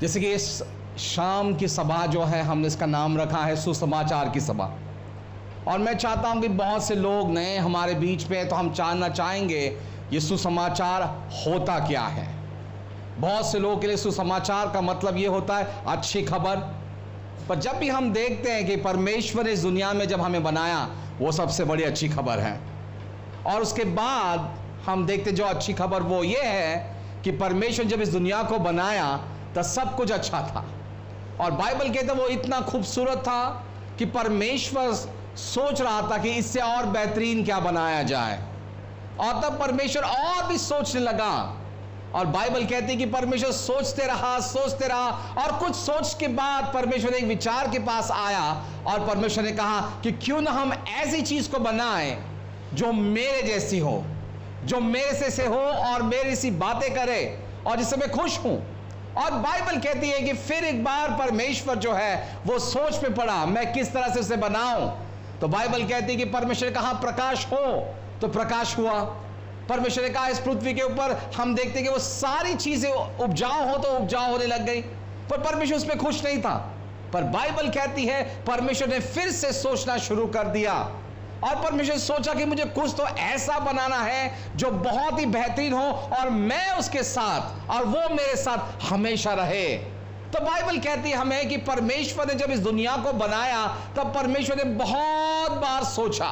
जैसे कि इस शाम की सभा जो है, हमने इसका नाम रखा है सुसमाचार की सभा। और मैं चाहता हूं कि बहुत से लोग नए हमारे बीच पे, तो हम जानना चाहेंगे ये सुसमाचार होता क्या है। बहुत से लोगों के लिए सुसमाचार का मतलब ये होता है अच्छी खबर। पर जब भी हम देखते हैं कि परमेश्वर इस दुनिया में जब हमें बनाया, वो सबसे बड़ी अच्छी खबर है। और उसके बाद हम देखते जो अच्छी खबर वो ये है कि परमेश्वर जब इस दुनिया को बनाया तो सब कुछ अच्छा था। और बाइबल कहता है वो इतना खूबसूरत था कि परमेश्वर सोच रहा था कि इससे और बेहतरीन क्या बनाया जाए। और तब परमेश्वर और भी सोचने लगा। और बाइबल कहती है कि परमेश्वर सोचते रहा और कुछ सोच के बाद परमेश्वर एक विचार के पास आया और परमेश्वर ने कहा कि क्यों ना हम ऐसी चीज को बनाएं जो मेरे जैसी हो, जो मेरे से हो और मेरी सी बातें करे और जिससे मैं खुश हूं। और बाइबल कहती है कि फिर एक बार परमेश्वर जो है वो सोच में पड़ा, मैं किस तरह से उसे बनाऊं। तो बाइबल कहती है कि परमेश्वर ने कहा प्रकाश हो, तो प्रकाश हुआ। परमेश्वर ने कहा इस पृथ्वी के ऊपर, हम देखते हैं कि वो सारी चीजें उपजाऊ हो, तो उपजाऊ होने लग गई। पर परमेश्वर उसमें खुश नहीं था। पर बाइबल कहती है परमेश्वर ने फिर से सोचना शुरू कर दिया। और परमेश्वर सोचा कि मुझे कुछ तो ऐसा बनाना है जो बहुत ही बेहतरीन हो और मैं उसके साथ और वो मेरे साथ हमेशा रहे। तो बाइबल कहती है हमें कि परमेश्वर ने जब इस दुनिया को बनाया तब परमेश्वर ने बहुत बार सोचा।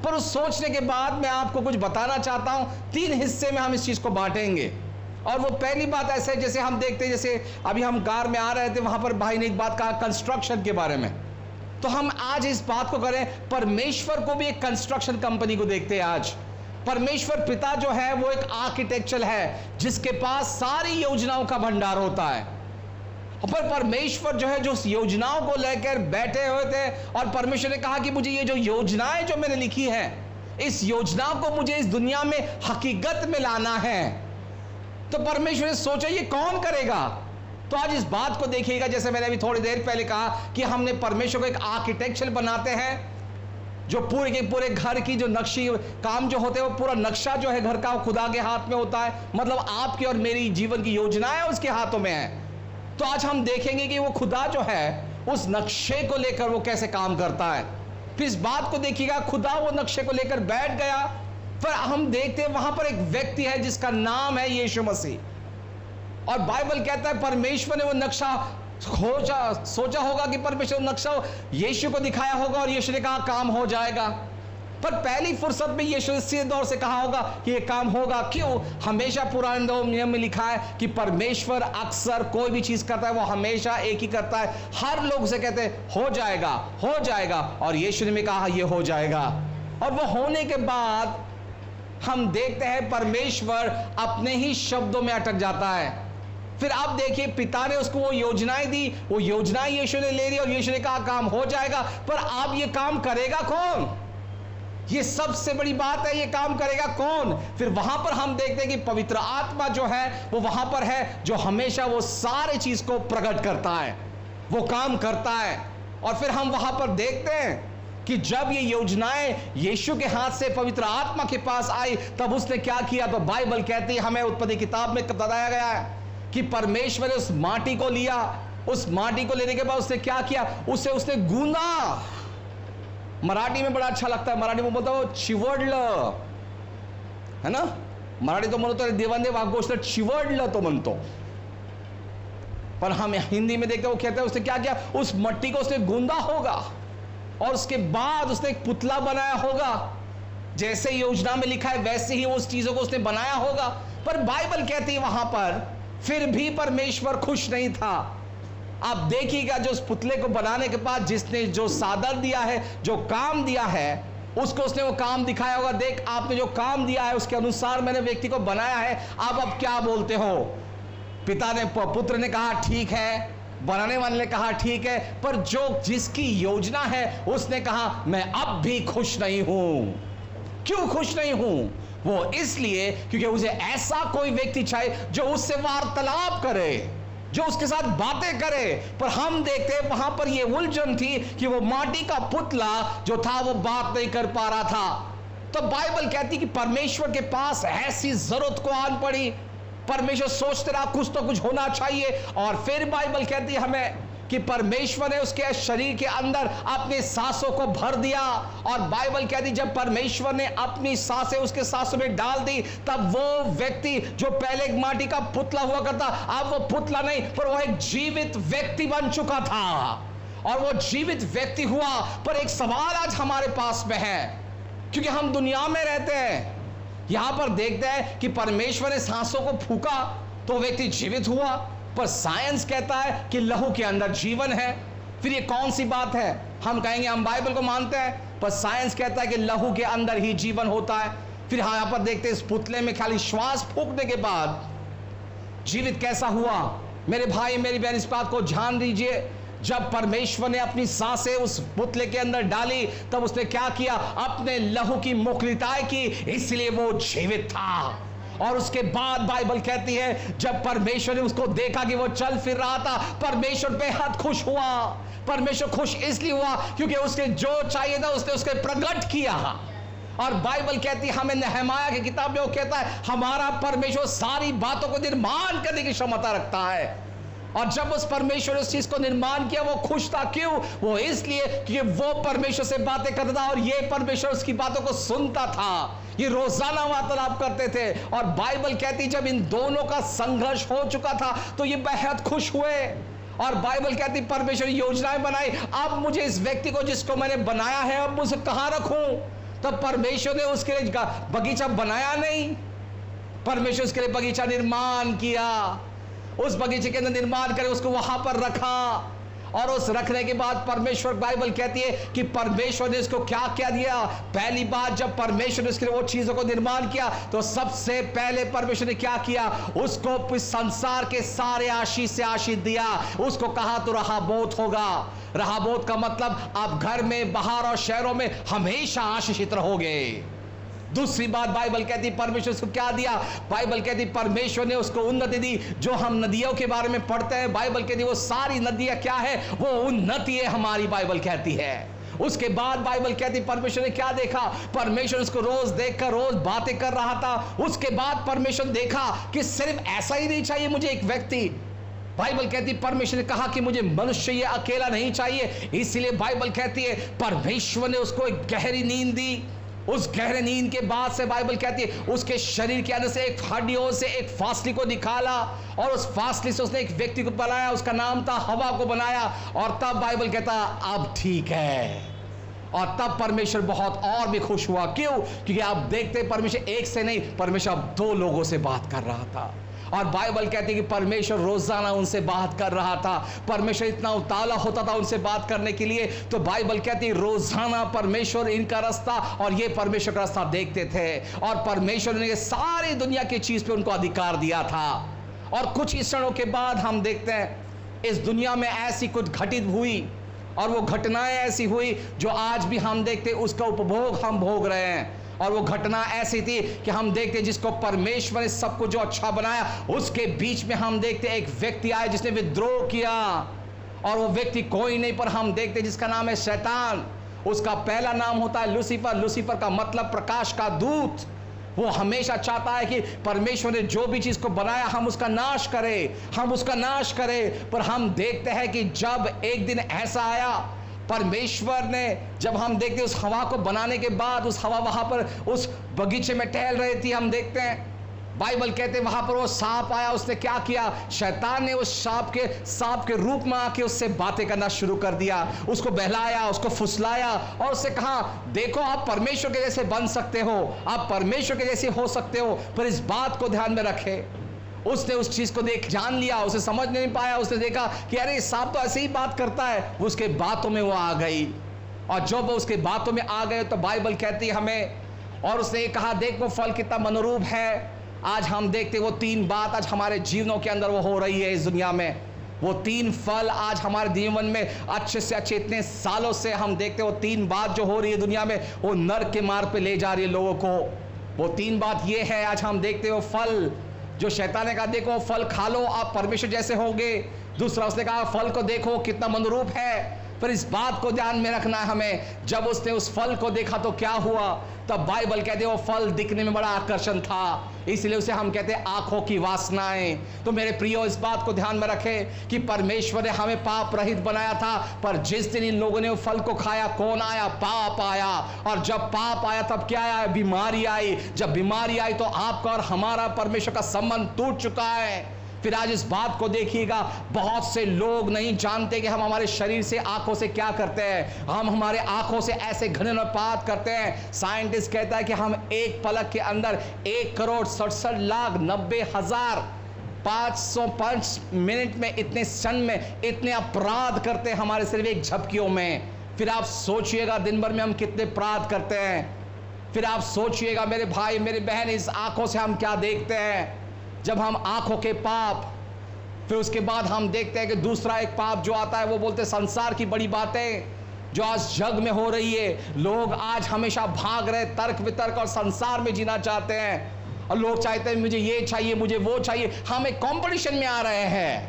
पर उस सोचने के बाद मैं आपको कुछ बताना चाहता हूं। 3 हिस्से में हम इस चीज को बांटेंगे। और वो पहली बात ऐसे है, जैसे हम देखते हैं, जैसे अभी हम कार में आ रहे थे, वहां पर भाई ने एक बात कहा कंस्ट्रक्शन के बारे में। तो हम आज इस बात को करें, परमेश्वर को भी एक कंस्ट्रक्शन कंपनी को देखते हैं। आज परमेश्वर पिता जो है वो एक आर्किटेक्चर है जिसके पास सारी योजनाओं का भंडार होता है। पर परमेश्वर जो है जो योजनाओं को लेकर बैठे हुए थे और परमेश्वर ने कहा कि मुझे ये जो योजनाएं जो मैंने लिखी है, इस योजना को मुझे इस दुनिया में हकीकत में लाना है। तो परमेश्वर ने सोचा ये कौन करेगा। तो आज इस बात को देखिएगा, जैसे मैंने अभी थोड़ी देर पहले कहा कि हमने परमेश्वर को एक आर्किटेक्चर बनाते हैं जो पूरे के पूरे घर की जो नक्शी काम जो होते हैं, वो पूरा नक्शा जो है घर का वो खुदा के हाथ में होता है। मतलब आपकी और मेरी जीवन की योजनाएं उसके हाथों में है। तो आज हम देखेंगे कि वो खुदा जो है उस नक्शे को लेकर वो कैसे काम करता है। फिर इस बात को देखिएगा, खुदा वो नक्शे को लेकर बैठ गया। पर हम देखते हैं वहां पर एक व्यक्ति है जिसका नाम है यीशु मसीह। और बाइबल कहता है परमेश्वर ने वो नक्शा सोचा होगा कि परमेश्वर नक्शा यीशु को दिखाया होगा और यीशु ने कहा काम हो जाएगा। पर पहली फुर्सत में यीशु इसी दौर से कहा होगा कि ये काम होगा। क्यों? हमेशा पुराने नियम में लिखा है कि परमेश्वर अक्सर कोई भी चीज करता है वो हमेशा एक ही करता है। हर लोग उसे कहते हैं हो जाएगा, हो जाएगा, और यीशु ने भी कहा ये हो जाएगा। और वो होने के बाद हम देखते हैं परमेश्वर अपने ही शब्दों में अटक जाता है। फिर आप देखिए पिता ने उसको वो योजनाएं दी, वो योजनाएं यीशु ने ले ली और यीशु ने कहा काम हो जाएगा। पर अब ये काम करेगा कौन? ये सबसे बड़ी बात है, ये काम करेगा कौन? फिर वहां पर हम देखते हैं कि पवित्र आत्मा जो है वो वहां पर है जो हमेशा वो सारे चीज को प्रकट करता है, वो काम करता है। और फिर हम वहां पर देखते हैं कि जब ये योजनाएं यीशु के हाथ से पवित्र आत्मा के पास आई तब उसने क्या किया। तो बाइबल कहती है, हमें उत्पत्ति किताब में बताया गया है कि परमेश्वर ने उस माटी को लिया। उस माटी को लेने के बाद उसने क्या किया, उसे उसने गूंदा। मराठी में बड़ा अच्छा लगता है, मराठी में बोलता वो चिवडलं, है ना। मराठी तो म्हणतो देवाने गोष्ट चिवडलं तो म्हणतो, पर हम हिंदी में देखते वो कहते हैं उसने क्या किया, उस मट्टी को उसने गूंदा होगा और उसके बाद उसने एक पुतला बनाया होगा। जैसे योजना में लिखा है वैसे ही उस चीजों को उसने बनाया होगा। पर बाइबल कहती है वहां पर फिर भी परमेश्वर खुश नहीं था। आप देखिएगा जो उस पुतले को बनाने के बाद जिसने जो सादर दिया है, जो काम दिया है, उसको उसने वो काम दिखाया होगा। देख आपने जो काम दिया है उसके अनुसार मैंने व्यक्ति को बनाया है, आप अब क्या बोलते हो। पिता ने पुत्र ने कहा ठीक है, बनाने वाले ने कहा ठीक है, पर जो जिसकी योजना है उसने कहा मैं अब भी खुश नहीं हूं। क्यों खुश नहीं हूं? वो इसलिए क्योंकि उसे ऐसा कोई व्यक्ति चाहिए जो उससे वार्तालाप करे, जो उसके साथ बातें करे। पर हम देखते हैं वहां पर ये उलझन थी कि वो माटी का पुतला जो था वो बात नहीं कर पा रहा था। तो बाइबल कहती कि परमेश्वर के पास ऐसी जरूरत को आन पड़ी परमेश्वर सोचते रहा कुछ तो कुछ होना चाहिए। और फिर बाइबल कहती है हमें कि परमेश्वर ने उसके शरीर के अंदर अपनी सांसों को भर दिया। और बाइबल कहती जब परमेश्वर ने अपनी सांसें उसके सांसों में डाल दी, तब वो व्यक्ति जो पहले एक माटी का पुतला हुआ करता, अब वो पुतला नहीं पर वो एक जीवित व्यक्ति बन चुका था। और वो जीवित व्यक्ति हुआ। पर एक सवाल आज हमारे पास में है, क्योंकि हम दुनिया में रहते हैं, यहां पर देखते हैं कि परमेश्वर ने सांसों को फूका तो व्यक्ति जीवित हुआ, पर साइंस कहता है कि लहू के अंदर जीवन है। फिर ये कौन सी बात है? हम कहेंगे हम बाइबल को मानते हैं, पर साइंस कहता है कि लहू के अंदर ही जीवन होता है। फिर यहां पर देखते हैं इस पुतले में खाली श्वास फूकने के बाद जीवित कैसा हुआ। मेरे भाई मेरी बहन, इस बात को ध्यान दीजिए, जब परमेश्वर ने अपनी सांसें उस पुतले के अंदर डाली, तब उसने क्या किया? अपने लहू की मोकलिताएं की, इसलिए वो जीवित था। और उसके बाद बाइबल कहती है जब परमेश्वर ने उसको देखा कि वो चल फिर रहा था, परमेश्वर बेहद खुश हुआ। परमेश्वर खुश इसलिए हुआ क्योंकि उसके जो चाहिए था उसने उसके प्रकट किया। और बाइबल कहती है हमें, नहमाया की किताब में वो कहता है हमारा परमेश्वर सारी बातों को निर्माण करने की क्षमता रखता है। और जब उस परमेश्वर ने उस चीज को निर्माण किया, वो खुश था। क्यों? वो इसलिए क्योंकि वो परमेश्वर से बातें करता था और ये परमेश्वर उसकी बातों को सुनता था। ये रोजाना वार्तालाप करते थे। और बाइबल कहती जब इन दोनों का संघर्ष हो चुका था तो ये बेहद खुश हुए। और बाइबल कहती परमेश्वर योजनाएं बनाई, अब मुझे इस व्यक्ति को जिसको मैंने बनाया है, अब मुझे कहां रखूं? तब परमेश्वर ने उसके लिए बगीचा बनाया नहीं, परमेश्वर उसके लिए बगीचा निर्माण किया। उस बगीचे के अंदर निर्माण कर उसको वहां पर रखा। और उस रखने के बाद परमेश्वर, बाइबल कहती है कि परमेश्वर ने इसको क्या क्या दिया। पहली बात, जब परमेश्वर ने इसके लिए वो चीजों को निर्माण किया तो सबसे पहले परमेश्वर ने क्या किया? उसको संसार के सारे आशीष से आशीष दिया। उसको कहा तो रहाबोत होगा। रहाबोत का मतलब आप घर में, बाहर और शहरों में हमेशा आशीषित रहोगे। दूसरी बात बाइबल कहती परमेश्वर उसको क्या दिया? बाइबल कहती परमेश्वर ने उसको उन्नति दी। जो हम नदियों के बारे में पढ़ते हैं, बाइबल कहती वो सारी नदियां क्या है? वो उन्नति है हमारी, बाइबल कहती है। उसके बाद बाइबल कहती परमेश्वर ने क्या देखा? परमेश्वर उसको रोज देखकर रोज बातें कर रहा था। उसके बाद परमेश्वर देखा कि सिर्फ ऐसा ही नहीं चाहिए मुझे एक व्यक्ति। बाइबल कहती परमेश्वर ने कहा कि मुझे मनुष्य ये अकेला नहीं चाहिए। इसलिए बाइबल कहती है परमेश्वर ने उसको एक गहरी नींद दी। उस गहरे नींद के बाद से बाइबल कहती है उसके शरीर के अंदर से एक हड्डियों से एक फासली को निकाला और उस फासली से उसने एक व्यक्ति को बनाया, उसका नाम था हवा को बनाया। और तब बाइबल कहता अब ठीक है। और तब परमेश्वर बहुत और भी खुश हुआ। क्यों? क्योंकि आप देखते परमेश्वर एक से नहीं, परमेश्वर अब दो लोगों से बात कर रहा था। और बाइबल कहती है कि परमेश्वर रोजाना उनसे बात कर रहा था। परमेश्वर इतना उतावला होता था उनसे बात करने के लिए, तो बाइबल कहती है रोजाना परमेश्वर इनका रास्ता और ये परमेश्वर का रास्ता देखते थे। और परमेश्वर ने सारी दुनिया की चीज पे उनको अधिकार दिया था। और कुछ क्षणों के बाद हम देखते हैं इस दुनिया में ऐसी कुछ घटित हुई और वो घटनाएं ऐसी हुई जो आज भी हम देखते उसका उपभोग हम भोग रहे हैं। और वो घटना ऐसी थी कि हम देखते जिसको परमेश्वर ने सब कुछ जो अच्छा बनाया, उसके बीच में हम देखते एक व्यक्ति आया जिसने विद्रोह किया। और वो व्यक्ति कोई नहीं पर हम देखते जिसका नाम है शैतान। उसका पहला नाम होता है लूसीफर। लूसीफर का मतलब प्रकाश का दूत। वो हमेशा चाहता है कि परमेश्वर ने जो भी चीज को बनाया हम उसका नाश करें, हम उसका नाश करें। पर हम देखते हैं कि जब एक दिन ऐसा आया, परमेश्वर ने जब हम देखते उस हवा को बनाने के बाद, उस हवा वहां पर उस बगीचे में टहल रही थी, हम देखते हैं बाइबल कहते वहां पर वो सांप आया। उसने क्या किया? शैतान ने उस सांप के रूप में आके उससे बातें करना शुरू कर दिया। उसको बहलाया, उसको फुसलाया और उससे कहा देखो आप परमेश्वर के जैसे बन सकते हो, आप परमेश्वर के जैसे हो सकते हो, पर इस बात को ध्यान में रखे। उसने उस चीज को देख जान लिया, उसे समझ नहीं पाया। उसने देखा कि अरे सांप तो ऐसे ही बात करता है। उसके बातों में वो आ गई। और जब वो उसके बातों में आ गए तो बाइबल कहती है हमें, और उसने कहा देख वो फल कितना मनोरूप है। आज हम देखते वो तीन बात आज हमारे जीवनों के अंदर वो हो रही है इस दुनिया में। वो तीन फल आज हमारे जीवन में अच्छे से अच्छे इतने सालों से हम देखते वो तीन बात जो हो रही है दुनिया में, वो नर्क के मार्ग पे ले जा रही है लोगों को। वो तीन बात ये है आज हम देखते वो फल जो शैतान ने कहा देखो फल खा लो आप परमेश्वर जैसे होंगे। दूसरा उसने कहा फल को देखो कितना मनोरूप है। पर इस बात को ध्यान में रखना है हमें, जब उसने उस फल को देखा तो क्या हुआ, तब बाइबल कहते हैं वो फल दिखने में बड़ा आकर्षण था, इसलिए उसे हम कहते हैं आंखों की वासनाएं। तो मेरे प्रियो, इस बात को ध्यान में रखें कि परमेश्वर ने हमें पाप रहित बनाया था, पर जिस दिन इन लोगों ने वो फल को खाया, कौन आया? पाप आया। और जब पाप आया तब क्या आया? बीमारी आई। जब बीमारी आई तो आपका और हमारा परमेश्वर का संबंध टूट चुका है। फिर आज इस बात को देखिएगा, बहुत से लोग नहीं जानते कि हम हमारे शरीर से, आंखों से क्या करते हैं। हम हमारे आंखों से ऐसे घृणापात करते हैं। साइंटिस्ट कहता है कि हम एक पलक के अंदर 1,67,90,505 मिनट में, इतने क्षण में इतने अपराध करते हैं हमारे सिर्फ एक झपकियों में। फिर आप सोचिएगा दिन भर में हम कितने अपराध करते हैं। फिर आप सोचिएगा मेरे भाई मेरी बहन, इस आंखों से हम क्या देखते हैं। जब हम आंखों के पाप, फिर उसके बाद हम देखते हैं कि दूसरा एक पाप जो आता है, वो बोलते हैं संसार की बड़ी बातें जो आज जग में हो रही है। लोग आज हमेशा भाग रहे तर्क वितर्क और संसार में जीना चाहते हैं, और लोग चाहते हैं मुझे ये चाहिए, मुझे वो चाहिए। हम एक कंपटीशन में आ रहे हैं,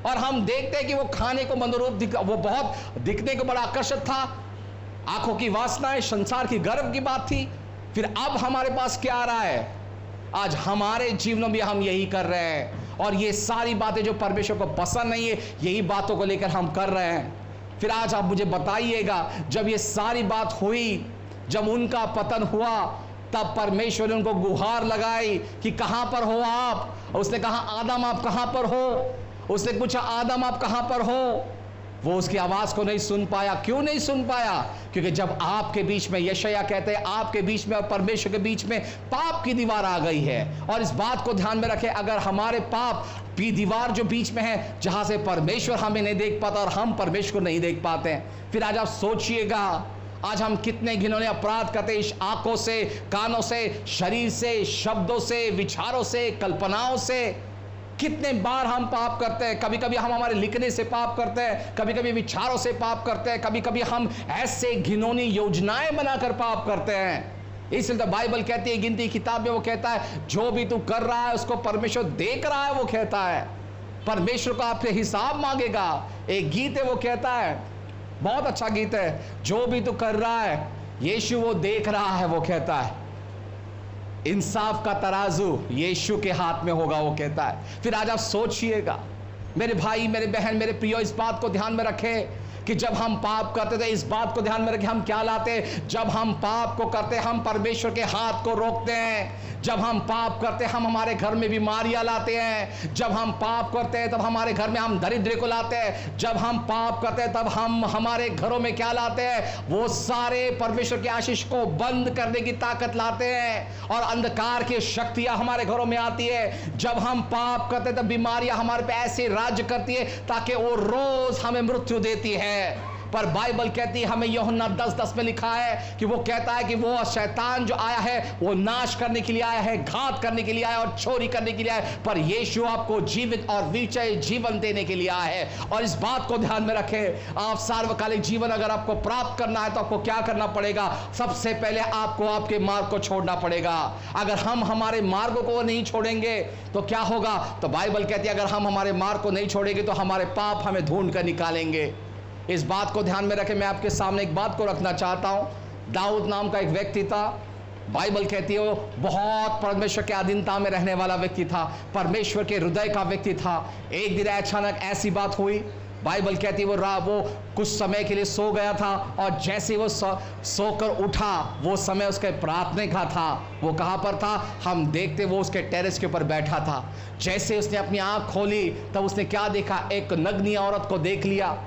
और हम देखते हैं कि वो खाने को मनोरूप वो बहुत दिखने को बड़ा आकर्षक था। आंखों की वासनाएं, संसार की गर्व की बात थी। फिर अब हमारे पास क्या आ रहा है? आज हमारे जीवनों में हम यही कर रहे हैं, और ये सारी बातें जो परमेश्वर को पसंद नहीं है, यही बातों को लेकर हम कर रहे हैं। फिर आज आप मुझे बताइएगा, जब ये सारी बात हुई, जब उनका पतन हुआ, तब परमेश्वर ने उनको गुहार लगाई कि कहां पर हो आप? उसने कहा आदम आप कहां पर हो? उसने पूछा आदम आप कहां पर हो? वो उसकी आवाज को नहीं सुन पाया। क्यों नहीं सुन पाया? क्योंकि जब आपके बीच में, यशायाह कहते हैं, आपके बीच में और परमेश्वर के बीच में पाप की दीवार आ गई है। और इस बात को ध्यान में रखें, अगर हमारे पाप की दीवार जो बीच में है, जहां से परमेश्वर हमें नहीं देख पाता और हम परमेश्वर को नहीं देख पाते हैं, फिर आज आप सोचिएगा, आज हम कितने घिनौने अपराध करते हैं इस आंखों से, कानों से, शरीर से, शब्दों से, विचारों से, कल्पनाओं से। कितने बार हम पाप करते हैं। कभी कभी हम हमारे लिखने से पाप करते हैं, कभी कभी विचारों से पाप करते हैं, कभी कभी हम ऐसे घिनौनी योजनाएं बनाकर पाप करते हैं। इसलिए तो बाइबल कहती है, गिनती किताब में वो कहता है, जो भी तू कर रहा है उसको परमेश्वर देख रहा है। वो कहता है परमेश्वर को आपसे हिसाब मांगेगा। एक गीत है, वो कहता है, बहुत अच्छा गीत है, जो भी तू कर रहा है यीशु वो देख रहा है। वो कहता है इंसाफ का तराजू यीशु के हाथ में होगा। वो कहता है। फिर आज आप सोचिएगा मेरे भाई मेरे बहन मेरे प्रियो, इस बात को ध्यान में रखें कि जब हम पाप करते थे, इस बात को ध्यान में रखें हम क्या लाते। जब हम पाप को करते हम परमेश्वर के हाथ को रोकते हैं। जब हम पाप करते हम हमारे घर में बीमारियां लाते हैं। जब हम पाप करते हैं तब हमारे घर में हम दरिद्र को लाते हैं। जब हम पाप करते हैं तब हम हमारे घरों में क्या लाते हैं? वो सारे परमेश्वर के आशीष को बंद करने की ताकत लाते हैं, और अंधकार की शक्तियां हमारे घरों में आती है। जब हम पाप करते हैं तब बीमारियां हमारे पे ऐसे राज्य करती है ताकि वो रोज हमें मृत्यु देती है। पर बाइबल कहती है, हमें यूहन्ना 10:10 में लिखा है कि वो कहता है कि वो शैतान जो आया है वो नाश करने के लिए आया है, घात करने के लिए आया और चोरी करने के लिए आया है, पर यीशु आपको जीवित और विजय जीवन देने के लिए आया है। और इस बात को ध्यान में रखें, आप सार्वकालिक जीवन अगर आपको प्राप्त करना है तो आपको क्या करना पड़ेगा? सबसे पहले आपको आपके मार्ग को छोड़ना पड़ेगा। अगर हम हमारे मार्ग को नहीं छोड़ेंगे तो क्या होगा? तो बाइबल कहती है अगर हम हमारे मार्ग को नहीं छोड़ेंगे तो हमारे पाप हमें ढूंढ कर निकालेंगे। इस बात को ध्यान में रखें। मैं आपके सामने एक बात को रखना चाहता हूं। दाऊद नाम का एक व्यक्ति था। बाइबल कहती है वो बहुत परमेश्वर के अधीनता में रहने वाला व्यक्ति था, परमेश्वर के हृदय का व्यक्ति था। एक दिन अचानक ऐसी बात हुई, बाइबल कहती है वो कुछ समय के लिए सो गया था, और जैसे वो सोकर उठा, वो समय उसके प्रार्थना का था। वो कहाँ पर था? हम देखते वो उसके टेरेस के ऊपर बैठा था। जैसे उसने अपनी आंख खोली तब उसने क्या देखा? एक नग्नी औरत को देख लिया,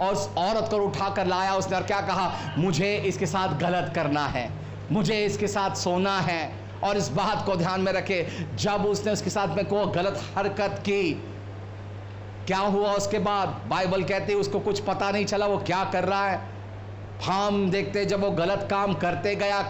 और उस औरत को उठाकर लाया उसने, और क्या कहा? मुझे इसके साथ गलत करना है, मुझे इसके साथ सोना है। और इस बात को ध्यान में रखे, जब उसने उसके साथ में कोई गलत हरकत की, क्या हुआ उसके बाद? बाइबल कहती है उसको कुछ पता नहीं चला वो क्या कर रहा है। हम देखते जब वो गलत काम करते गया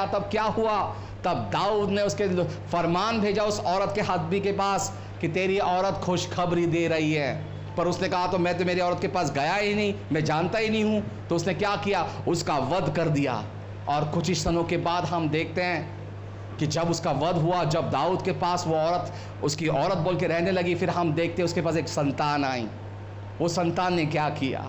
तब क्या हुआ? तब दाऊद ने उसके फरमान भेजा उस औरत के आदमी के पास कि तेरी औरत खुशखबरी दे रही है। पर उसने कहा तो मैं तो मेरी औरत के पास गया ही नहीं, मैं जानता ही नहीं हूँ। तो उसने क्या किया? उसका वध कर दिया। और कुछ ही क्षणों के बाद हम देखते हैं कि जब उसका वध हुआ, जब दाऊद के पास वो औरत उसकी औरत बोल के रहने लगी, फिर हम देखते हैं उसके पास एक संतान आई। वो संतान ने क्या किया?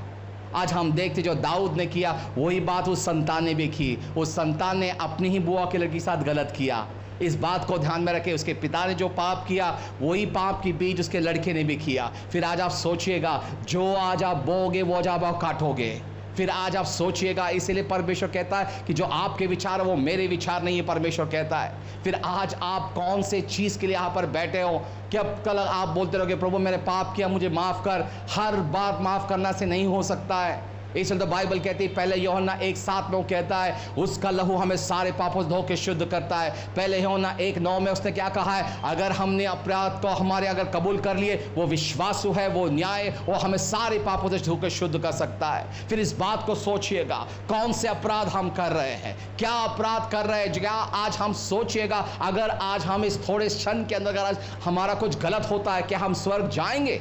आज हम देखते जो दाऊद ने किया वही बात उस संतान ने भी की। उस संतान ने अपनी ही बुआ के लड़की के साथ गलत किया। इस बात को ध्यान में रखें, उसके पिता ने जो पाप किया वही पाप की बीज उसके लड़के ने भी किया। फिर आज आप सोचिएगा, जो आज आप बोओगे वो आज आप काटोगे। फिर आज आप सोचिएगा, इसीलिए परमेश्वर कहता है कि जो आपके विचार है वो मेरे विचार नहीं है, परमेश्वर कहता है। फिर आज आप कौन से चीज़ के लिए यहाँ पर बैठे हो कि अब कल आप बोलते रहोगे प्रभु मैंने पाप किया मुझे माफ़ कर। हर बार माफ़ करना से नहीं हो सकता है। इसलिए तो बाइबल कहती है, पहले यूहन्ना 1:7 में वो कहता है उसका लहू हमें सारे पापों से धो के शुद्ध करता है। पहले यूहन्ना 1:9 में उसने क्या कहा है, अगर हमने अपराध को हमारे अगर कबूल कर लिए वो विश्वासु है, वो न्याय, वो हमें सारे पापों से धो के शुद्ध कर सकता है। फिर इस बात को सोचिएगा, कौन से अपराध हम कर रहे हैं, क्या अपराध कर रहे हैं। क्या आज हम सोचिएगा, अगर आज हम इस थोड़े क्षण के अंदर अगर हमारा कुछ गलत होता है, क्या हम स्वर्ग जाएंगे?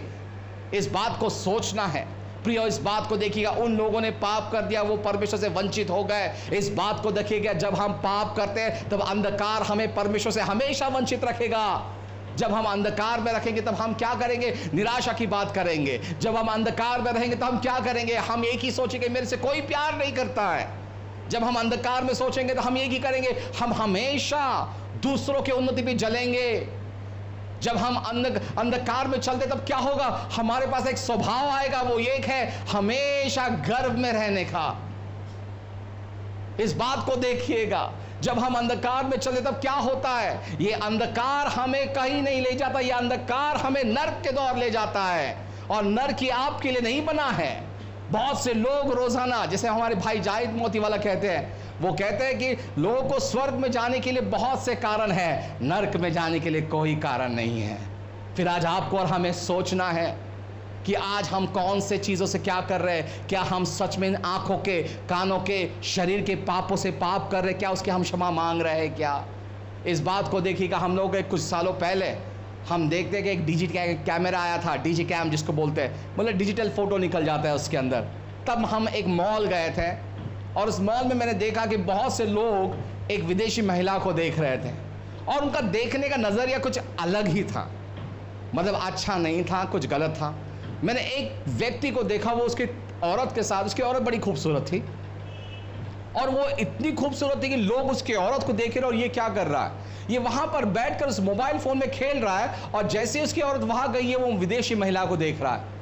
इस बात को सोचना है प्रियो। इस बात को देखिएगा, उन लोगों ने पाप कर दिया, वो परमेश्वर से वंचित हो गए। इस बात को देखिएगा, जब हम पाप करते हैं तब अंधकार हमें परमेश्वर से हमेशा वंचित रखेगा। जब हम अंधकार में रखेंगे तब हम क्या करेंगे, निराशा की बात करेंगे। जब हम अंधकार में रहेंगे तब हम क्या करेंगे, हम एक ही सोचेंगे मेरे से कोई प्यार नहीं करता है। जब हम अंधकार में सोचेंगे तो हम एक ही करेंगे, हम हमेशा दूसरों की उन्नति पे जलेंगे। जब हम अंधकार में चलते तब क्या होगा, हमारे पास एक स्वभाव आएगा, वो एक है हमेशा गर्व में रहने का। इस बात को देखिएगा, जब हम अंधकार में चलते तब क्या होता है, ये अंधकार हमें कहीं नहीं ले जाता, ये अंधकार हमें नर्क के दौर ले जाता है। और नर्क ही आपके लिए नहीं बना है। बहुत से लोग रोजाना, जैसे हमारे भाई जाहिद मोती वाला कहते हैं, वो कहते हैं कि लोगों को स्वर्ग में जाने के लिए बहुत से कारण हैं, नरक में जाने के लिए कोई कारण नहीं है। फिर आज आपको और हमें सोचना है कि आज हम कौन से चीज़ों से क्या कर रहे हैं। क्या हम सच में आंखों के, कानों के, शरीर के पापों से पाप कर रहे हैं? क्या उसके हम क्षमा मांग रहे हैं? क्या इस बात को देखिएगा, हम लोग कुछ सालों पहले हम देखते हैं कि एक डिजिटल कैमरा आया था, डिजी कैम जिसको बोलते हैं, मतलब डिजिटल फोटो निकल जाता है उसके अंदर। तब हम एक मॉल गए थे और उस मॉल में मैंने देखा कि बहुत से लोग एक विदेशी महिला को देख रहे थे और उनका देखने का नज़रिया कुछ अलग ही था, मतलब अच्छा नहीं था, कुछ गलत था। मैंने एक व्यक्ति को देखा, वो उसकी औरत के साथ, उसकी औरत बड़ी खूबसूरत थी और वो इतनी खूबसूरत थी कि लोग उसकी औरत को देख रहे और ये क्या कर रहा है, ये वहां पर बैठकर उस मोबाइल फोन में खेल रहा है। और जैसे उसकी औरत वहां गई है, वो विदेशी महिला को देख रहा है।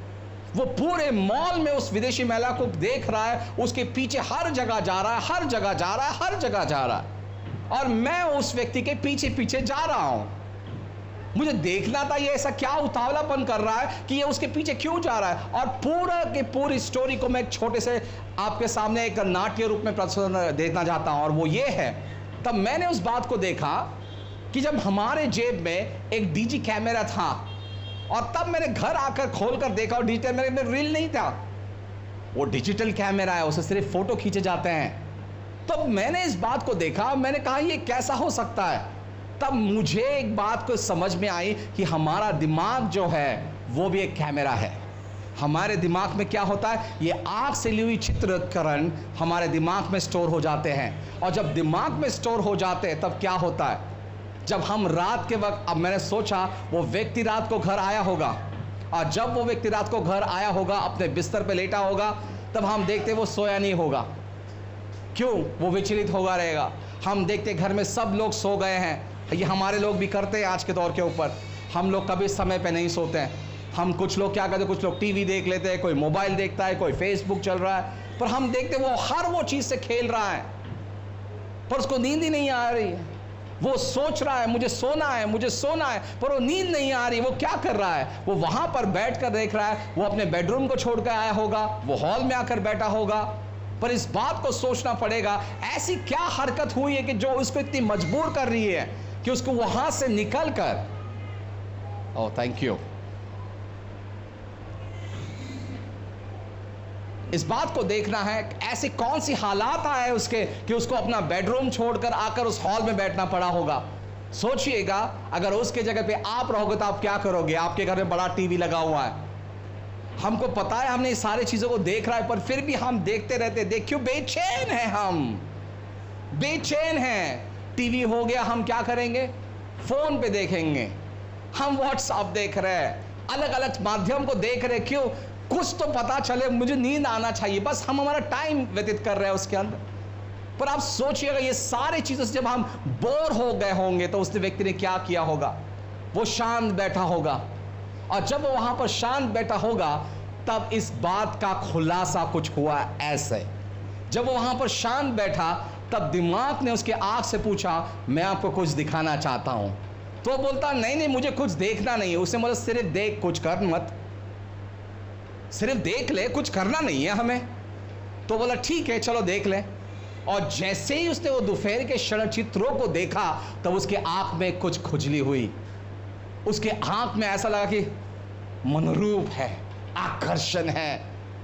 वो पूरे मॉल में उस विदेशी महिला को देख रहा है, उसके पीछे हर जगह जा रहा है, हर जगह जा रहा है, हर जगह जा रहा है। और मैं उस व्यक्ति के पीछे पीछे जा रहा हूं। मुझे देखना था ये ऐसा क्या उतावलापन कर रहा है कि ये उसके पीछे क्यों जा रहा है। और पूरा की पूरी स्टोरी को मैं एक छोटे से आपके सामने एक नाट्य रूप में प्रस्तुत देना चाहता हूं, और वो ये है, तब मैंने उस बात को देखा कि जब हमारे जेब में एक डीजी कैमरा था और तब मैंने घर आकर खोलकर देखा और डिजिटल कैमरे में रील नहीं था, वो डिजिटल कैमरा है, उससे सिर्फ फोटो खींचे जाते हैं। तब मैंने इस बात को देखा, मैंने कहा ये कैसा हो सकता है। तब मुझे एक बात को समझ में आई कि हमारा दिमाग जो है वो भी एक कैमरा है। हमारे दिमाग में क्या होता है, ये आँख से ली हुई चित्रीकरण हमारे दिमाग में स्टोर हो जाते हैं। और जब दिमाग में स्टोर हो जाते हैं तब क्या होता है, जब हम रात के वक्त, अब मैंने सोचा वो व्यक्ति रात को घर आया होगा, और जब वो व्यक्ति रात को घर आया होगा, अपने बिस्तर पे लेटा होगा, तब हम देखते वो सोया नहीं होगा। क्यों? वो विचलित होगा रहेगा। हम देखते घर में सब लोग सो गए हैं, ये हमारे लोग भी करते हैं आज के दौर के ऊपर। हम लोग कभी समय पे नहीं सोते हैं। हम कुछ लोग क्या करते हैं, कुछ लोग टीवी देख लेते हैं, कोई मोबाइल देखता है, कोई फेसबुक चल रहा है, पर हम देखते वो हर वो चीज़ से खेल रहा है, पर उसको नींद ही नहीं आ रही है। वो सोच रहा है मुझे सोना है, मुझे सोना है, पर वो नींद नहीं आ रही। वो क्या कर रहा है, वो वहां पर बैठकर देख रहा है, वो अपने बेडरूम को छोड़कर आया होगा, वो हॉल में आकर बैठा होगा। पर इस बात को सोचना पड़ेगा, ऐसी क्या हरकत हुई है कि जो उसको इतनी मजबूर कर रही है कि उसको वहां से निकलकर, ओह थैंक यू, इस बात को देखना है ऐसी कौन सी हालात आए उसके कि उसको अपना बेडरूम छोड़कर आकर उस हॉल में बैठना पड़ा होगा। सोचिएगा, अगर उसके जगह पे आप रहोगे तो आप क्या करोगे। आपके घर में बड़ा टीवी लगा हुआ है, हमको पता है हमने इस सारी चीजों को देख रहा है, पर फिर भी हम देखते रहते। देखियो बेचैन है, हम बेचैन हैं। टीवी हो गया, हम क्या करेंगे, फोन पे देखेंगे, हम व्हाट्सएप देख रहे हैं, अलग अलग माध्यम को देख रहे। क्यों? कुछ तो पता चले, मुझे नींद आना चाहिए, बस हम हमारा टाइम व्यतीत कर रहे हैं उसके अंदर। पर आप सोचिएगा ये सारी चीज़ों से जब हम बोर हो गए होंगे तो उस व्यक्ति ने क्या किया होगा? वो शांत बैठा होगा, और जब वो वहां पर शांत बैठा होगा तब इस बात का खुलासा कुछ हुआ ऐसे। जब वो वहां पर शांत बैठा तब दिमाग ने उसके आंख से पूछा, मैं आपको कुछ दिखाना चाहता हूं। तो बोलता, नहीं नहीं मुझे कुछ देखना नहीं है। उसने बोला, सिर्फ देख, कुछ कर मत, सिर्फ देख ले, कुछ करना नहीं है हमें। तो बोला ठीक है चलो देख ले। और जैसे ही उसने वो दोपहर के क्षण चित्रों को देखा तब उसके आंख में कुछ खुजली हुई। उसके आंख में ऐसा लगा कि मनोरूप है, आकर्षण है।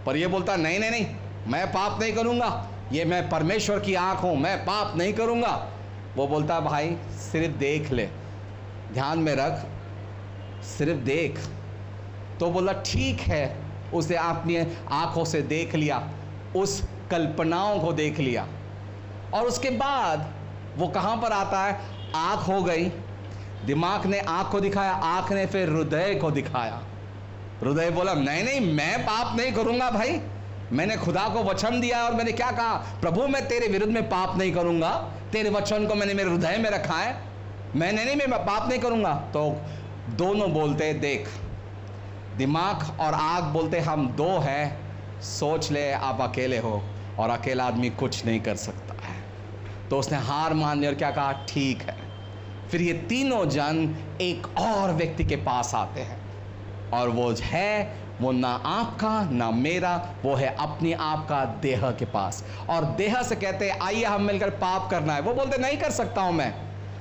पर ये बोलता, नहीं नहीं नहीं, मैं पाप नहीं करूंगा, ये मैं परमेश्वर की आंख हूं, मैं पाप नहीं करूंगा। वो बोलता, भाई सिर्फ देख ले, ध्यान में रख, सिर्फ देख। तो बोला ठीक है। उसे अपनी आंखों से देख लिया, उस कल्पनाओं को देख लिया, और उसके बाद वो कहां पर आता है? आंख हो गई, दिमाग ने आंख को दिखाया, आंख ने फिर हृदय को दिखाया। हृदय बोला, नहीं नहीं मैं पाप नहीं करूंगा भाई, मैंने खुदा को वचन दिया और मैंने क्या कहा? प्रभु मैं तेरे विरुद्ध में पाप नहीं करूंगा, तेरे वचन को मैंने मेरे हृदय में रखा है, मैं पाप नहीं करूंगा। तो दोनों बोलते, देख, दिमाग और आंख बोलते हम दो हैं, सोच ले आप अकेले हो और अकेला आदमी कुछ नहीं कर सकता है। तो उसने हार मान ली और क्या कहा? ठीक है। फिर ये तीनों जन एक और व्यक्ति के पास आते हैं, और वो है, वो ना आपका ना मेरा, वो है अपनी आपका देह के पास। और देह से कहते हैं आइए हम मिलकर पाप करना है। वो बोलते नहीं कर सकता हूं मैं।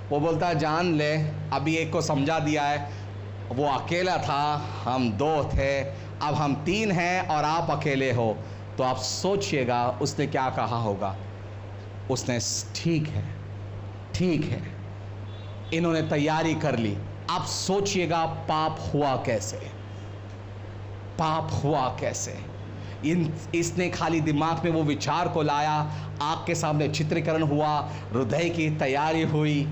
वो बोलता जान ले, अभी एक को समझा दिया है, वो अकेला था, हम दो थे, अब हम तीन हैं और आप अकेले हो। तो आप सोचिएगा उसने क्या कहा होगा? उसने ठीक है, ठीक है, इन्होंने तैयारी कर ली। आप सोचिएगा पाप हुआ कैसे? पाप हुआ कैसे? इसने खाली दिमाग में वो विचार को लाया, आँख के सामने चित्रीकरण हुआ, हृदय की तैयारी हुई।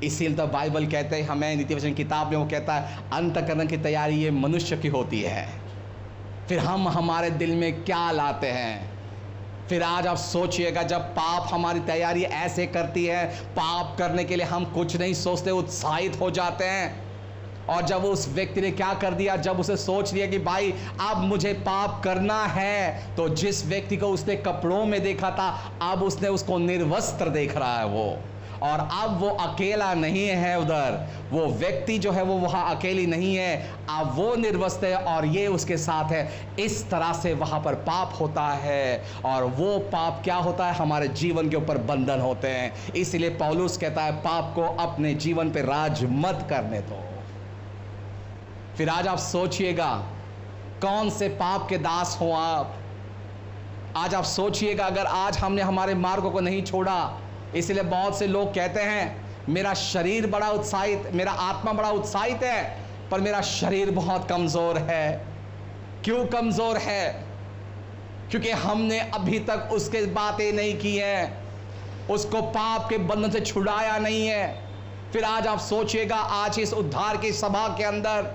इसीलिए तो बाइबल कहते हैं हमें, नीति वचन किताब में वो कहता है अंतःकरण की तैयारी ये मनुष्य की होती है। फिर हम हमारे दिल में क्या लाते हैं? फिर आज आप सोचिएगा जब पाप हमारी तैयारी ऐसे करती है, पाप करने के लिए हम कुछ नहीं सोचते, उत्साहित हो जाते हैं। और जब उस व्यक्ति ने क्या कर दिया, जब उसे सोच लिया कि भाई अब मुझे पाप करना है, तो जिस व्यक्ति को उसने कपड़ों में देखा था अब उसने उसको निर्वस्त्र देख रहा है वो। और अब वो अकेला नहीं है, उधर वो व्यक्ति जो है वो वहां अकेली नहीं है, अब वो निर्वस्त्र है और ये उसके साथ है। इस तरह से वहां पर पाप होता है, और वो पाप क्या होता है? हमारे जीवन के ऊपर बंधन होते हैं। इसलिए पौलुस कहता है पाप को अपने जीवन पे राज मत करने दो। फिर आज आप सोचिएगा कौन से पाप के दास हो आप। आज आप सोचिएगा अगर आज हमने हमारे मार्गों को नहीं छोड़ा। इसलिए बहुत से लोग कहते हैं मेरा शरीर बड़ा उत्साहित, मेरा आत्मा बड़ा उत्साहित है, पर मेरा शरीर बहुत कमजोर है। क्यों कमजोर है? क्योंकि हमने अभी तक उसके बातें नहीं की हैं, उसको पाप के बंधन से छुड़ाया नहीं है। फिर आज आप सोचिएगा आज इस उद्धार की सभा के अंदर,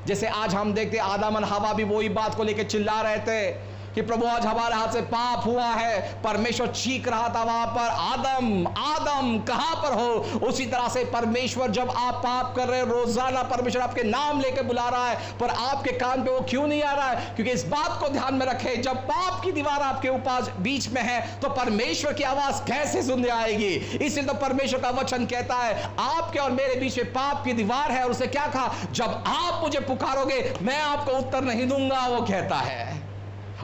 जैसे आज हम देखते आदम और हवा भी वही बात को लेकर चिल्ला रहे थे कि प्रभु आज हमारे हाथ से पाप हुआ है। परमेश्वर चीख रहा था वहां पर, आदम आदम कहां पर हो? उसी तरह से परमेश्वर जब आप पाप कर रहे हैं, रोजाना परमेश्वर आपके नाम लेकर बुला रहा है, पर आपके कान पे वो क्यों नहीं आ रहा है? क्योंकि इस बात को ध्यान में रखें, जब पाप की दीवार आपके ऊपर बीच में है तो परमेश्वर की आवाज कैसे सुनने आएगी? इसलिए तो परमेश्वर का वचन कहता है आपके और मेरे बीच में पाप की दीवार है। और उसे क्या कहा? जब आप मुझे पुकारोगे मैं आपको उत्तर नहीं दूंगा, वो कहता है।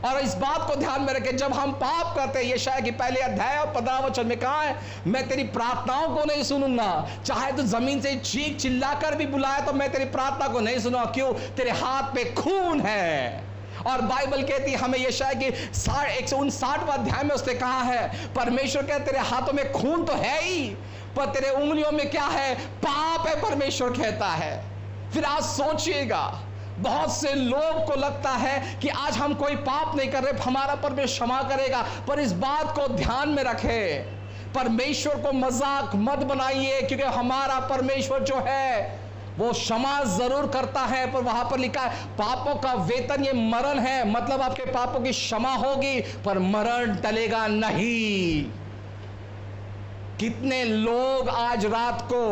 और इस बात को ध्यान में रखें, जब हम पाप करते हैं, यशायाह की पहले अध्याय और 15 वचन में कहा है मैं तेरी प्रार्थनाओं को नहीं सुनूंगा। चाहे तो जमीन से चीख चिल्लाकर भी बुलाया तो मैं तेरी प्रार्थना को नहीं सुनूंगा। क्यों? तेरे हाथ पे खून है। और बाइबल कहती है हमें, यशायाह की 159वां अध्याय में उसने कहा है, परमेश्वर कहते तेरे हाथों में खून तो है ही, पर तेरे उंगलियों में क्या है? पाप है, परमेश्वर कहता है। फिर आज सोचिएगा बहुत से लोग को लगता है कि आज हम कोई पाप नहीं कर रहे, हमारा परमेश्वर क्षमा करेगा। पर इस बात को ध्यान में रखें, परमेश्वर को मजाक मत बनाइए, क्योंकि हमारा परमेश्वर जो है वो क्षमा जरूर करता है, पर वहां पर लिखा है पापों का वेतन ये मरण है। मतलब आपके पापों की क्षमा होगी पर मरण टलेगा नहीं। कितने लोग आज रात को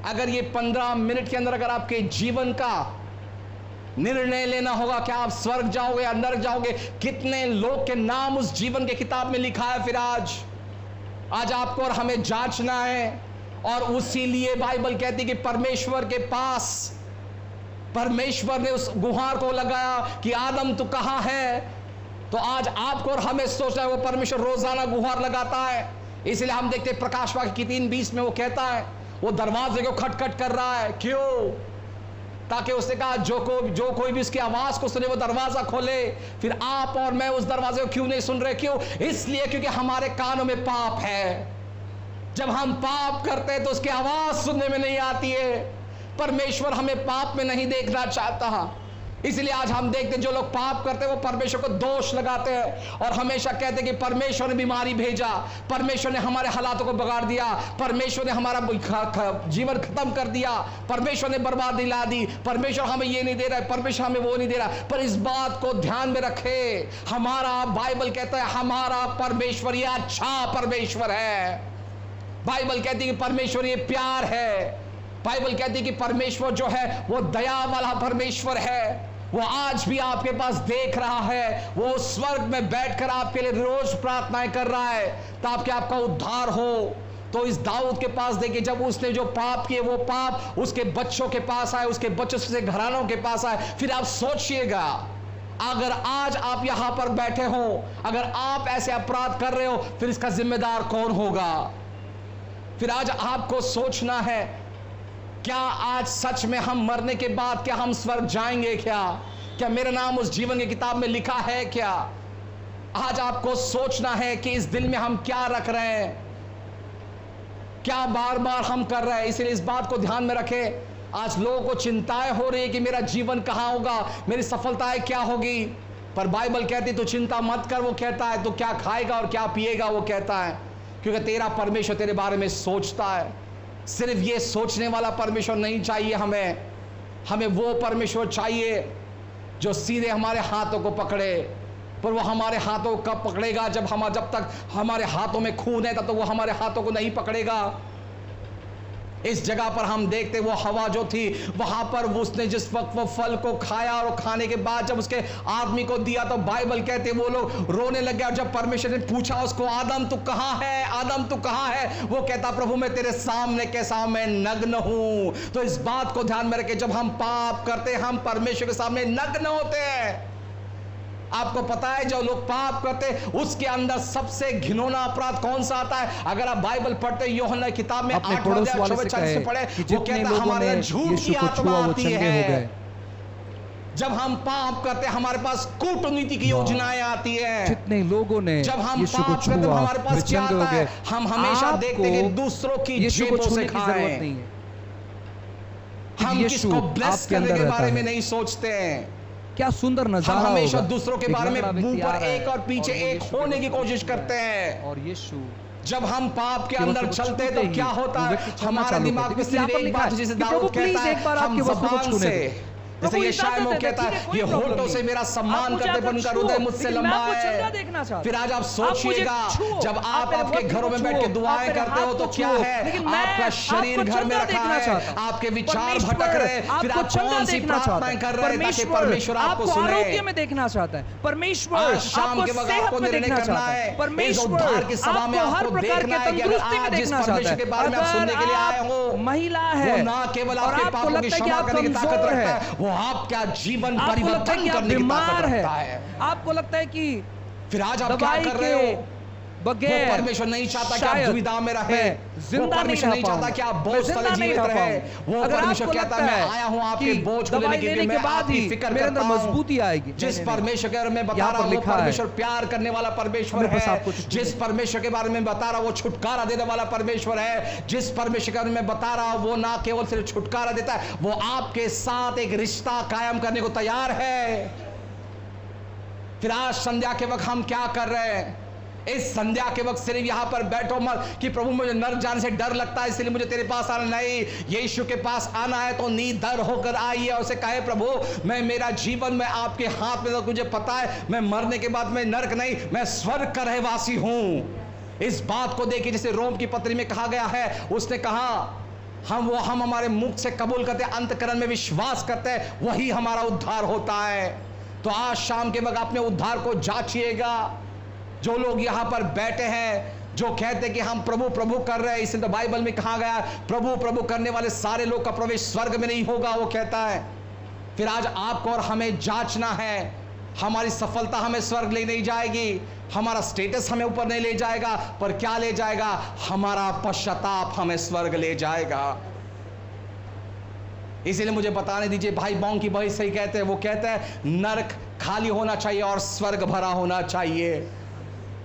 अगर ये 15 मिनट के अंदर अगर आपके जीवन का निर्णय लेना होगा कि आप स्वर्ग जाओगे या नरक जाओगे, कितने लोग के नाम उस जीवन के किताब में लिखा है। फिर आज आपको और हमें जांचना है। और उसी लिए बाइबल कहती है कि परमेश्वर के पास परमेश्वर ने उस गुहार को लगाया कि आदम तू कहां है। तो आज आपको और हमें सोचना है, वो परमेश्वर रोजाना गुहार लगाता है। इसलिए हम देखते हैं प्रकाश वाक्य की 3:20 में वो कहता है, वो दरवाजे को खटखट कर रहा है। क्यों? ताकि उसने कहा जो कोई भी उसकी आवाज को सुने वो दरवाजा खोले। फिर आप और मैं उस दरवाजे को क्यों नहीं सुन रहे? क्यों? इसलिए क्योंकि हमारे कानों में पाप है। जब हम पाप करते हैं तो उसकी आवाज सुनने में नहीं आती है। परमेश्वर हमें पाप में नहीं देखना चाहता। इसलिए आज हम देखते हैं जो लोग पाप करते हैं वो परमेश्वर को दोष लगाते हैं और हमेशा कहते हैं कि परमेश्वर ने बीमारी भेजा, परमेश्वर ने हमारे हालातों को बिगाड़ दिया, परमेश्वर ने हमारा जीवन खत्म कर दिया, परमेश्वर ने बर्बादी ला दी, परमेश्वर हमें ये नहीं दे रहा है, परमेश्वर हमें वो नहीं दे रहा। पर इस बात को ध्यान में रखे, हमारा बाइबल कहता है हमारा परमेश्वर ये अच्छा परमेश्वर है। बाइबल कहती है कि परमेश्वर ये प्यार है। बाइबल कहती है कि परमेश्वर जो है वो दया वाला परमेश्वर है। वो आज भी आपके पास देख रहा है। वो स्वर्ग में बैठकर आपके लिए रोज प्रार्थनाएं कर रहा है ताकि आपका उद्धार हो। तो इस दाऊद के पास देखिए, जब उसने जो पाप किए वो पाप उसके बच्चों के पास आए, उसके बच्चों से घरानों के पास आए। फिर आप सोचिएगा, अगर आज आप यहां पर बैठे हो, अगर आप ऐसे अपराध कर रहे हो, फिर इसका जिम्मेदार कौन होगा? फिर आज आपको सोचना है, क्या आज सच में हम मरने के बाद क्या हम स्वर्ग जाएंगे? क्या मेरा नाम उस जीवन की किताब में लिखा है? क्या आज आपको सोचना है कि इस दिल में हम क्या रख रहे हैं, क्या बार बार हम कर रहे हैं। इसलिए इस बात को ध्यान में रखें। आज लोगों को चिंताएं हो रही है कि मेरा जीवन कहां होगा, मेरी सफलताएं क्या होगी। पर बाइबल कहती तो चिंता मत कर। वो कहता है तो क्या खाएगा और क्या पिएगा, वो कहता है, क्योंकि तेरा परमेश्वर तेरे बारे में सोचता है। सिर्फ ये सोचने वाला परमेश्वर नहीं चाहिए हमें वो परमेश्वर चाहिए जो सीधे हमारे हाथों को पकड़े। पर वो हमारे हाथों को कब पकड़ेगा? जब तक हमारे हाथों में खून है तब तो वो हमारे हाथों को नहीं पकड़ेगा। इस जगह पर हम देखते वो हवा जो थी वहां पर उसने जिस वक्त वो फल को खाया और खाने के बाद जब उसके आदमी को दिया तो बाइबल कहते वो लोग रोने लगे। और जब परमेश्वर ने पूछा उसको, आदम तू कहां है, आदम तू कहां है, वो कहता प्रभु मैं तेरे सामने कैसा, मैं नग्न हूं। तो इस बात को ध्यान में रखें, जब हम पाप करते हम परमेश्वर के सामने नग्न होते हैं। आपको पता है जो लोग पाप करते उसके अंदर सबसे घिनौना अपराध कौन सा आता है? अगर आप बाइबल पढ़ते यूहन्ना की किताब में 8:40 से पढ़े, वो कहता है हमारे अंदर झूठ की आत्मा आती है। जब हम पाप करते हमारे पास कूटनीति की योजनाएं आती है। जितने लोगों ने जब हम पाप करते हमारे पास क्या आता है? हम हमेशा देखते हैं दूसरों की जेबों से खाएं। हम किसको ब्लेस करने के बारे में नहीं सोचते हैं। क्या सुंदर नजारा होगा। हमेशा दूसरों के बारे में मुंह पर एक और पीछे एक होने की कोशिश करते हैं। और यीशु जब हम पाप के अंदर चलते तो क्या होता है? हमारे दिमाग में सिर्फ एक बात, जिसे दाऊद कहता है, हम ज़बान से, जैसे ये शायद वो कहता है ये होठों से मेरा सम्मान करते पर उनका हृदय मुझसे लंबा है। फिर आज आप सोचिएगा, जब आप आपके घरों में बैठ के दुआएं करते हो तो क्या है? आपका शरीर घर में रखा है, आपके विचार भटक रहे, फिर आप कौन सी प्रार्थनाएं कर रहे हैं ताकि परमेश्वर आपको सुने। आरोग्य में देखना चाहता है परमेश्वर, शाम के वक्त आपको निर्णय करना है। परमेश्वर उद्धार की सभा में आपको देखना है कि अगर आप जिस परमेश्वर के बारे में आप सुनने के लिए आए हो, महिला है, वो ना केवल आपके पापों की क्षमा करने की ताकत रखता है, वो आपका जीवन परिवर्तन करने की ताकत रखता है। आपको लगता है कि फिर आज आप क्या कर रहे हो? बगैर परमेश्वर नहीं चाहता कि आप दुविधा में रहे, वो परमेश्वर नहीं चाहता कि आप बोझ तले जीवित रहे। वो परमेश्वर कहता है मैं आया हूं आपके बोझ को लेने के लिए, मैं आपकी फिक्र करता हूं। मजबूती आएगी। जिस परमेश्वर के बारे में बता रहा हूं वो परमेश्वर प्यार करने वाला परमेश्वर है। जिस परमेश्वर के बारे में बता रहा वो छुटकारा देने वाला परमेश्वर है। जिस परमेश्वर के बारे में बता रहा वो ना केवल सिर्फ छुटकारा देता है, वो आपके साथ एक रिश्ता कायम करने को तैयार है। फिर आज संध्या के वक्त हम क्या कर रहे हैं? इस संध्या के वक्त सिर्फ यहां पर बैठो मत कि प्रभु मुझे नरक जाने से डर लगता है इसलिए मुझे तेरे पास आना नहीं। यीशु के पास आना है तो निडर होकर आइए और उसे कहे प्रभु मैं मेरा जीवन में आपके हाथ में, तो मुझे पता है मैं मरने के बाद मैं नरक नहीं, मैं स्वर्ग का रहवासी हूं। इस बात को देखिए जैसे रोम की पत्री में कहा गया है, उसने कहा हम हमारे मुख से कबूल करते, अंतकरण में विश्वास करते हैं, वही हमारा उद्धार होता है। तो आज शाम के वक्त अपने उद्धार को जांचिएगा। जो लोग यहां पर बैठे हैं जो कहते हैं कि हम प्रभु प्रभु कर रहे हैं, इसलिए तो बाइबल में कहा गया प्रभु प्रभु करने वाले सारे लोग का प्रवेश स्वर्ग में नहीं होगा, वो कहता है। फिर आज आपको और हमें जांचना है। हमारी सफलता हमें स्वर्ग ले नहीं जाएगी, हमारा स्टेटस हमें ऊपर नहीं ले जाएगा, पर क्या ले जाएगा? हमारा पश्चाताप हमें स्वर्ग ले जाएगा। इसीलिए मुझे बताने दीजिए, भाई बॉन्ग की भाई सही कहते हैं, वो कहते हैं नरक खाली होना चाहिए और स्वर्ग भरा होना चाहिए।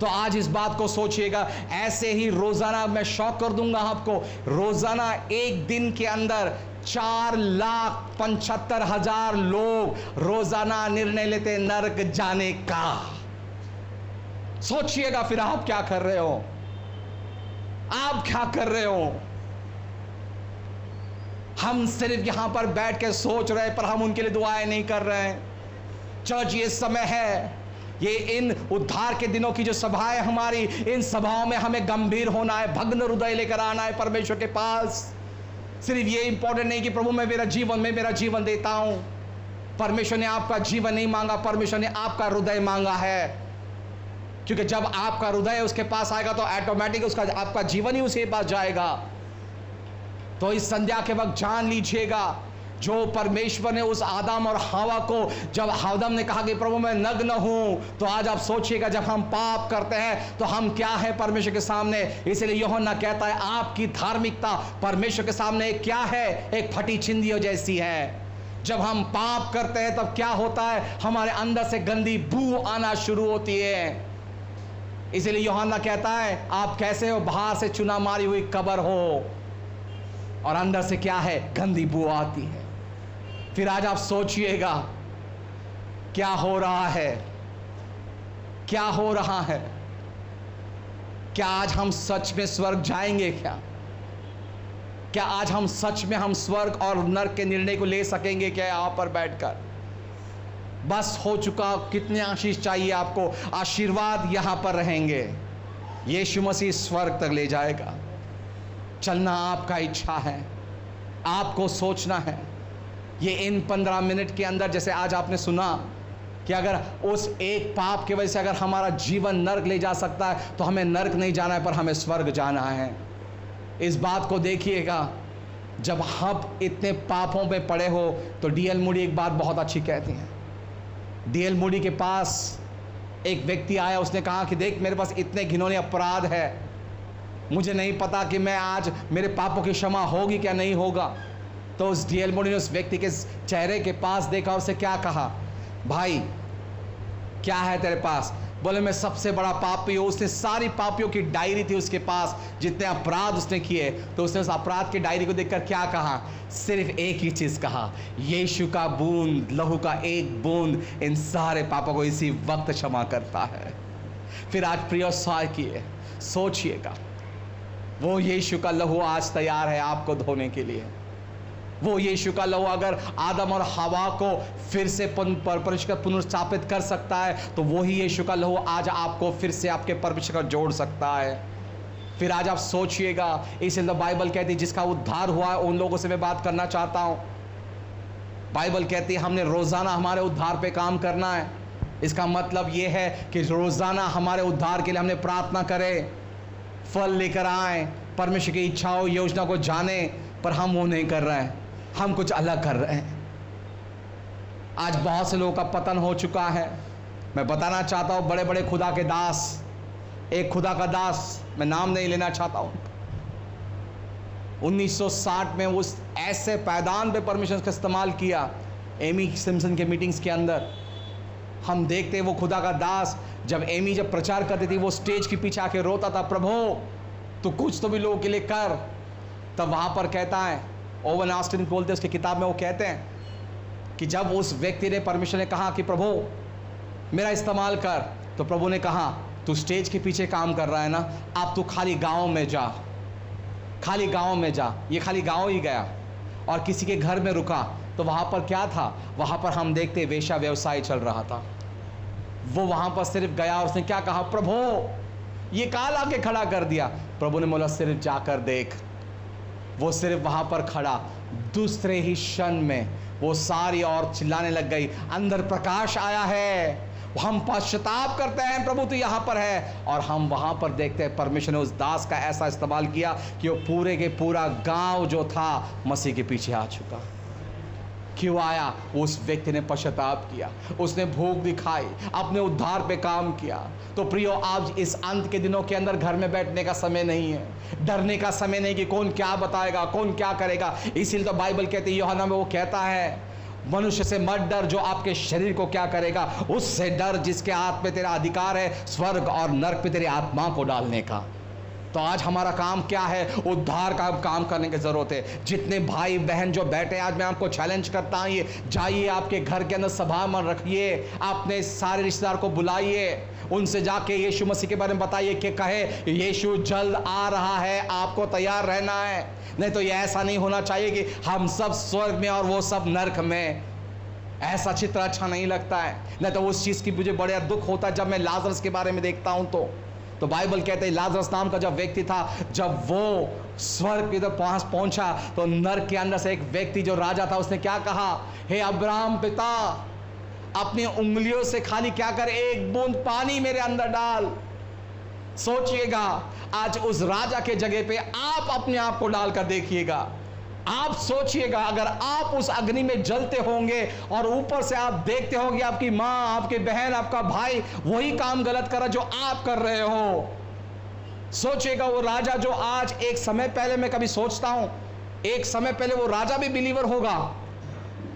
तो आज इस बात को सोचिएगा। ऐसे ही रोजाना मैं शौक कर दूंगा आपको, रोजाना एक दिन के अंदर 4,75,000 लोग रोजाना निर्णय लेते नरक जाने का। सोचिएगा फिर आप क्या कर रहे हो, आप क्या कर रहे हो। हम सिर्फ यहां पर बैठ के सोच रहे हैं पर हम उनके लिए दुआएं नहीं कर रहे हैं। चर्च ये समय है, ये इन उद्धार के दिनों की जो सभाएं हमारी, इन सभाओं में हमें गंभीर होना है, भग्न हृदय लेकर आना है परमेश्वर के पास। सिर्फ ये इंपॉर्टेंट नहीं कि प्रभु मैं मेरा जीवन देता हूं। परमेश्वर ने आपका जीवन नहीं मांगा, परमेश्वर ने आपका हृदय मांगा है। क्योंकि जब आपका हृदय उसके पास आएगा तो ऑटोमेटिक उसका आपका जीवन ही उसके पास जाएगा। तो इस संध्या के वक्त जान लीजिएगा, जो परमेश्वर ने उस आदम और हवा को, जब आदम ने कहा कि प्रभु मैं नग्न हूं, तो आज आप सोचिएगा जब हम पाप करते हैं तो हम क्या है परमेश्वर के सामने। इसलिए यूहन्ना कहता है आपकी धार्मिकता परमेश्वर के सामने क्या है? एक फटी चिंदियों जैसी है। जब हम पाप करते हैं तब क्या होता है? हमारे अंदर से गंदी बू आना शुरू होती है। इसलिए यूहन्ना कहता है आप कैसे हो? बाहर से चुना मारी हुई कब्र हो और अंदर से क्या है? गंदी बू आती है। फिर आज आप सोचिएगा क्या हो रहा है, क्या हो रहा है। क्या आज हम सच में स्वर्ग जाएंगे? क्या आज हम सच में हम स्वर्ग और नरक के निर्णय को ले सकेंगे क्या यहां पर बैठकर? बस हो चुका, कितने आशीष चाहिए आपको? आशीर्वाद यहां पर रहेंगे। यीशु मसीह स्वर्ग तक ले जाएगा। चलना आपका इच्छा है, आपको सोचना है। ये इन 15 मिनट के अंदर, जैसे आज आपने सुना कि अगर उस एक पाप की वजह से अगर हमारा जीवन नरक ले जा सकता है तो हमें नरक नहीं जाना है पर हमें स्वर्ग जाना है। इस बात को देखिएगा। जब हम इतने पापों पे पड़े हो तो डीएल मूडी एक बात बहुत अच्छी कहती हैं। डीएल मूडी के पास एक व्यक्ति आया, उसने कहा कि देख मेरे पास इतने घिनौने अपराध है, मुझे नहीं पता कि मैं आज मेरे पापों की क्षमा होगी क्या नहीं होगा। तो उस डीएल मूडी ने उस व्यक्ति के चेहरे के पास देखा और उसे क्या कहा, भाई क्या है तेरे पास? बोले मैं सबसे बड़ा पापी हूँ। उसने सारी पापियों की डायरी थी उसके पास, जितने अपराध उसने किए। तो उसने उस अपराध की डायरी को देखकर क्या कहा? सिर्फ एक ही चीज़ कहा, यीशु का बूंद, लहू का एक बूंद इन सारे पापों को इसी वक्त क्षमा करता है। फिर आज प्रिय किए, सोचिएगा, वो यीशु का लहू आज तैयार है आपको धोने के लिए। वो यीशु का लहू अगर आदम और हवा को फिर से परमेश्वर पुनर्स्थापित कर सकता है तो वही यीशु का लहू आज आपको फिर से आपके परमेश्वर का जोड़ सकता है। फिर आज आप सोचिएगा, इसलिए तो बाइबल कहती है जिसका उद्धार हुआ है उन लोगों से मैं बात करना चाहता हूँ। बाइबल कहती है हमने रोज़ाना हमारे उद्धार पे काम करना है। इसका मतलब ये है कि रोज़ाना हमारे उद्धार के लिए हमने प्रार्थना करें, फल लेकर आए, परमेश्वर की इच्छाओं योजना को जाने, पर हम वो नहीं कर रहे हैं, हम कुछ अलग कर रहे हैं। आज बहुत से लोगों का पतन हो चुका है। मैं बताना चाहता हूँ बड़े बड़े खुदा के दास, एक खुदा का दास, मैं नाम नहीं लेना चाहता हूँ, 1960 में उस ऐसे पैदान पे परमेश्वर का इस्तेमाल किया। एमी सिम्पसन के मीटिंग्स के अंदर हम देखते हैं वो खुदा का दास जब प्रचार करती थी वो स्टेज के पीछे आके रोता था, प्रभु तो कुछ तो भी लोगों के लिए कर। तब वहाँ पर कहता है, ओवन ऑस्टिन बोलते हैं उसकी किताब में, वो कहते हैं कि जब उस व्यक्ति ने, परमेश्वर ने कहा कि प्रभु मेरा इस्तेमाल कर, तो प्रभु ने कहा तू स्टेज के पीछे काम कर रहा है ना, अब तू खाली गांव में जा, खाली गांव में जा। ये खाली गांव ही गया और किसी के घर में रुका, तो वहां पर क्या था? वहां पर हम देखते वेश्या व्यवसाय चल रहा था। वो वहां पर सिर्फ गया और उसने क्या कहा? प्रभु ये काल आके खड़ा कर दिया। प्रभु ने बोला सिर्फ जाकर देख। वो सिर्फ वहां पर खड़ा, दूसरे ही क्षण में वो सारी और चिल्लाने लग गई, अंदर प्रकाश आया है, हम पश्चाताप करते हैं, प्रभु तो यहाँ पर है। और हम वहाँ पर देखते हैं परमेश्वर ने उस दास का ऐसा इस्तेमाल किया कि वो पूरे के पूरा गांव जो था मसीह के पीछे आ चुका। क्यों आया? उस व्यक्ति ने पश्चाताप किया, उसने भूख दिखाई, अपने उद्धार पे काम किया। तो प्रियो, आज इस अंत के दिनों के अंदर घर में बैठने का समय नहीं है, डरने का समय नहीं कि कौन क्या बताएगा, कौन क्या करेगा। इसीलिए तो बाइबल कहती है, यूहन्ना में वो कहता है, मनुष्य से मत डर जो आपके शरीर को क्या करेगा, उससे डर जिसके हाथ में तेरा अधिकार है स्वर्ग और नरक पे तेरी आत्मा को डालने का। तो आज हमारा काम क्या है? उद्धार का काम करने की जरूरत है। जितने भाई बहन जो बैठे, आज मैं आपको चैलेंज करता हूं, ये जाइए आपके घर के अंदर सभा में रखिए, अपने सारे रिश्तेदार को बुलाइए, उनसे जाके यीशु मसीह के बारे में बताइए कि कहे यीशु जल्द आ रहा है, आपको तैयार रहना है। नहीं तो ये ऐसा नहीं होना चाहिए कि हम सब स्वर्ग में और वो सब नरक में। ऐसा चित्र अच्छा नहीं लगता है। नहीं तो उस चीज की मुझे बड़ा दुख होता है जब मैं लाजरस के बारे में देखता हूं। तो बाइबल कहते हैं लाजरस नाम का जब व्यक्ति था, जब वो स्वर्ग की तरफ पहुंचा तो नरक के अंदर से एक व्यक्ति जो राजा था, उसने क्या कहा? हे अब्राहम पिता, अपनी उंगलियों से खाली क्या कर, एक बूंद पानी मेरे अंदर डाल। सोचिएगा, आज उस राजा के जगह पे आप अपने आप को डालकर देखिएगा। आप सोचिएगा, अगर आप उस अग्नि में जलते होंगे और ऊपर से आप देखते होंगे आपकी माँ, आपकी बहन, आपका भाई वही काम गलत कर रहा जो आप कर रहे हो। सोचिएगा, वो राजा जो आज एक समय पहले, मैं कभी सोचता हूं, एक समय पहले वो राजा भी बिलीवर होगा,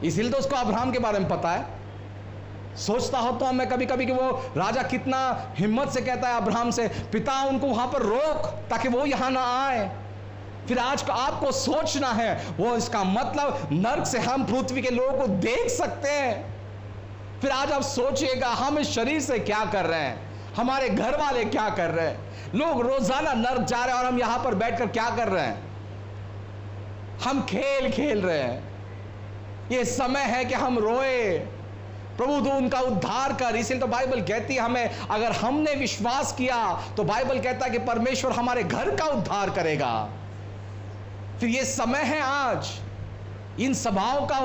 इसीलिए तो उसको अब्राहम के बारे में पता है। सोचता होता हूं मैं कभी कभी कि वो राजा कितना हिम्मत से कहता है अब्राहम से, पिता उनको वहां पर रोक ताकि वो यहां ना आए। फिर आज को आपको सोचना है, वो इसका मतलब नरक से हम पृथ्वी के लोगों को देख सकते हैं। फिर आज आप सोचिएगा, हम इस शरीर से क्या कर रहे हैं, हमारे घर वाले क्या कर रहे हैं। लोग रोजाना नरक जा रहे हैं और हम यहां पर बैठकर क्या कर रहे हैं? हम खेल खेल रहे हैं। ये समय है कि हम रोए, प्रभु तू उनका उद्धार कर। इसलिए तो बाइबल कहती है हमें, अगर हमने विश्वास किया तो बाइबल कहता है कि परमेश्वर हमारे घर का उद्धार करेगा। फिर ये समय है आज इन सभाओं का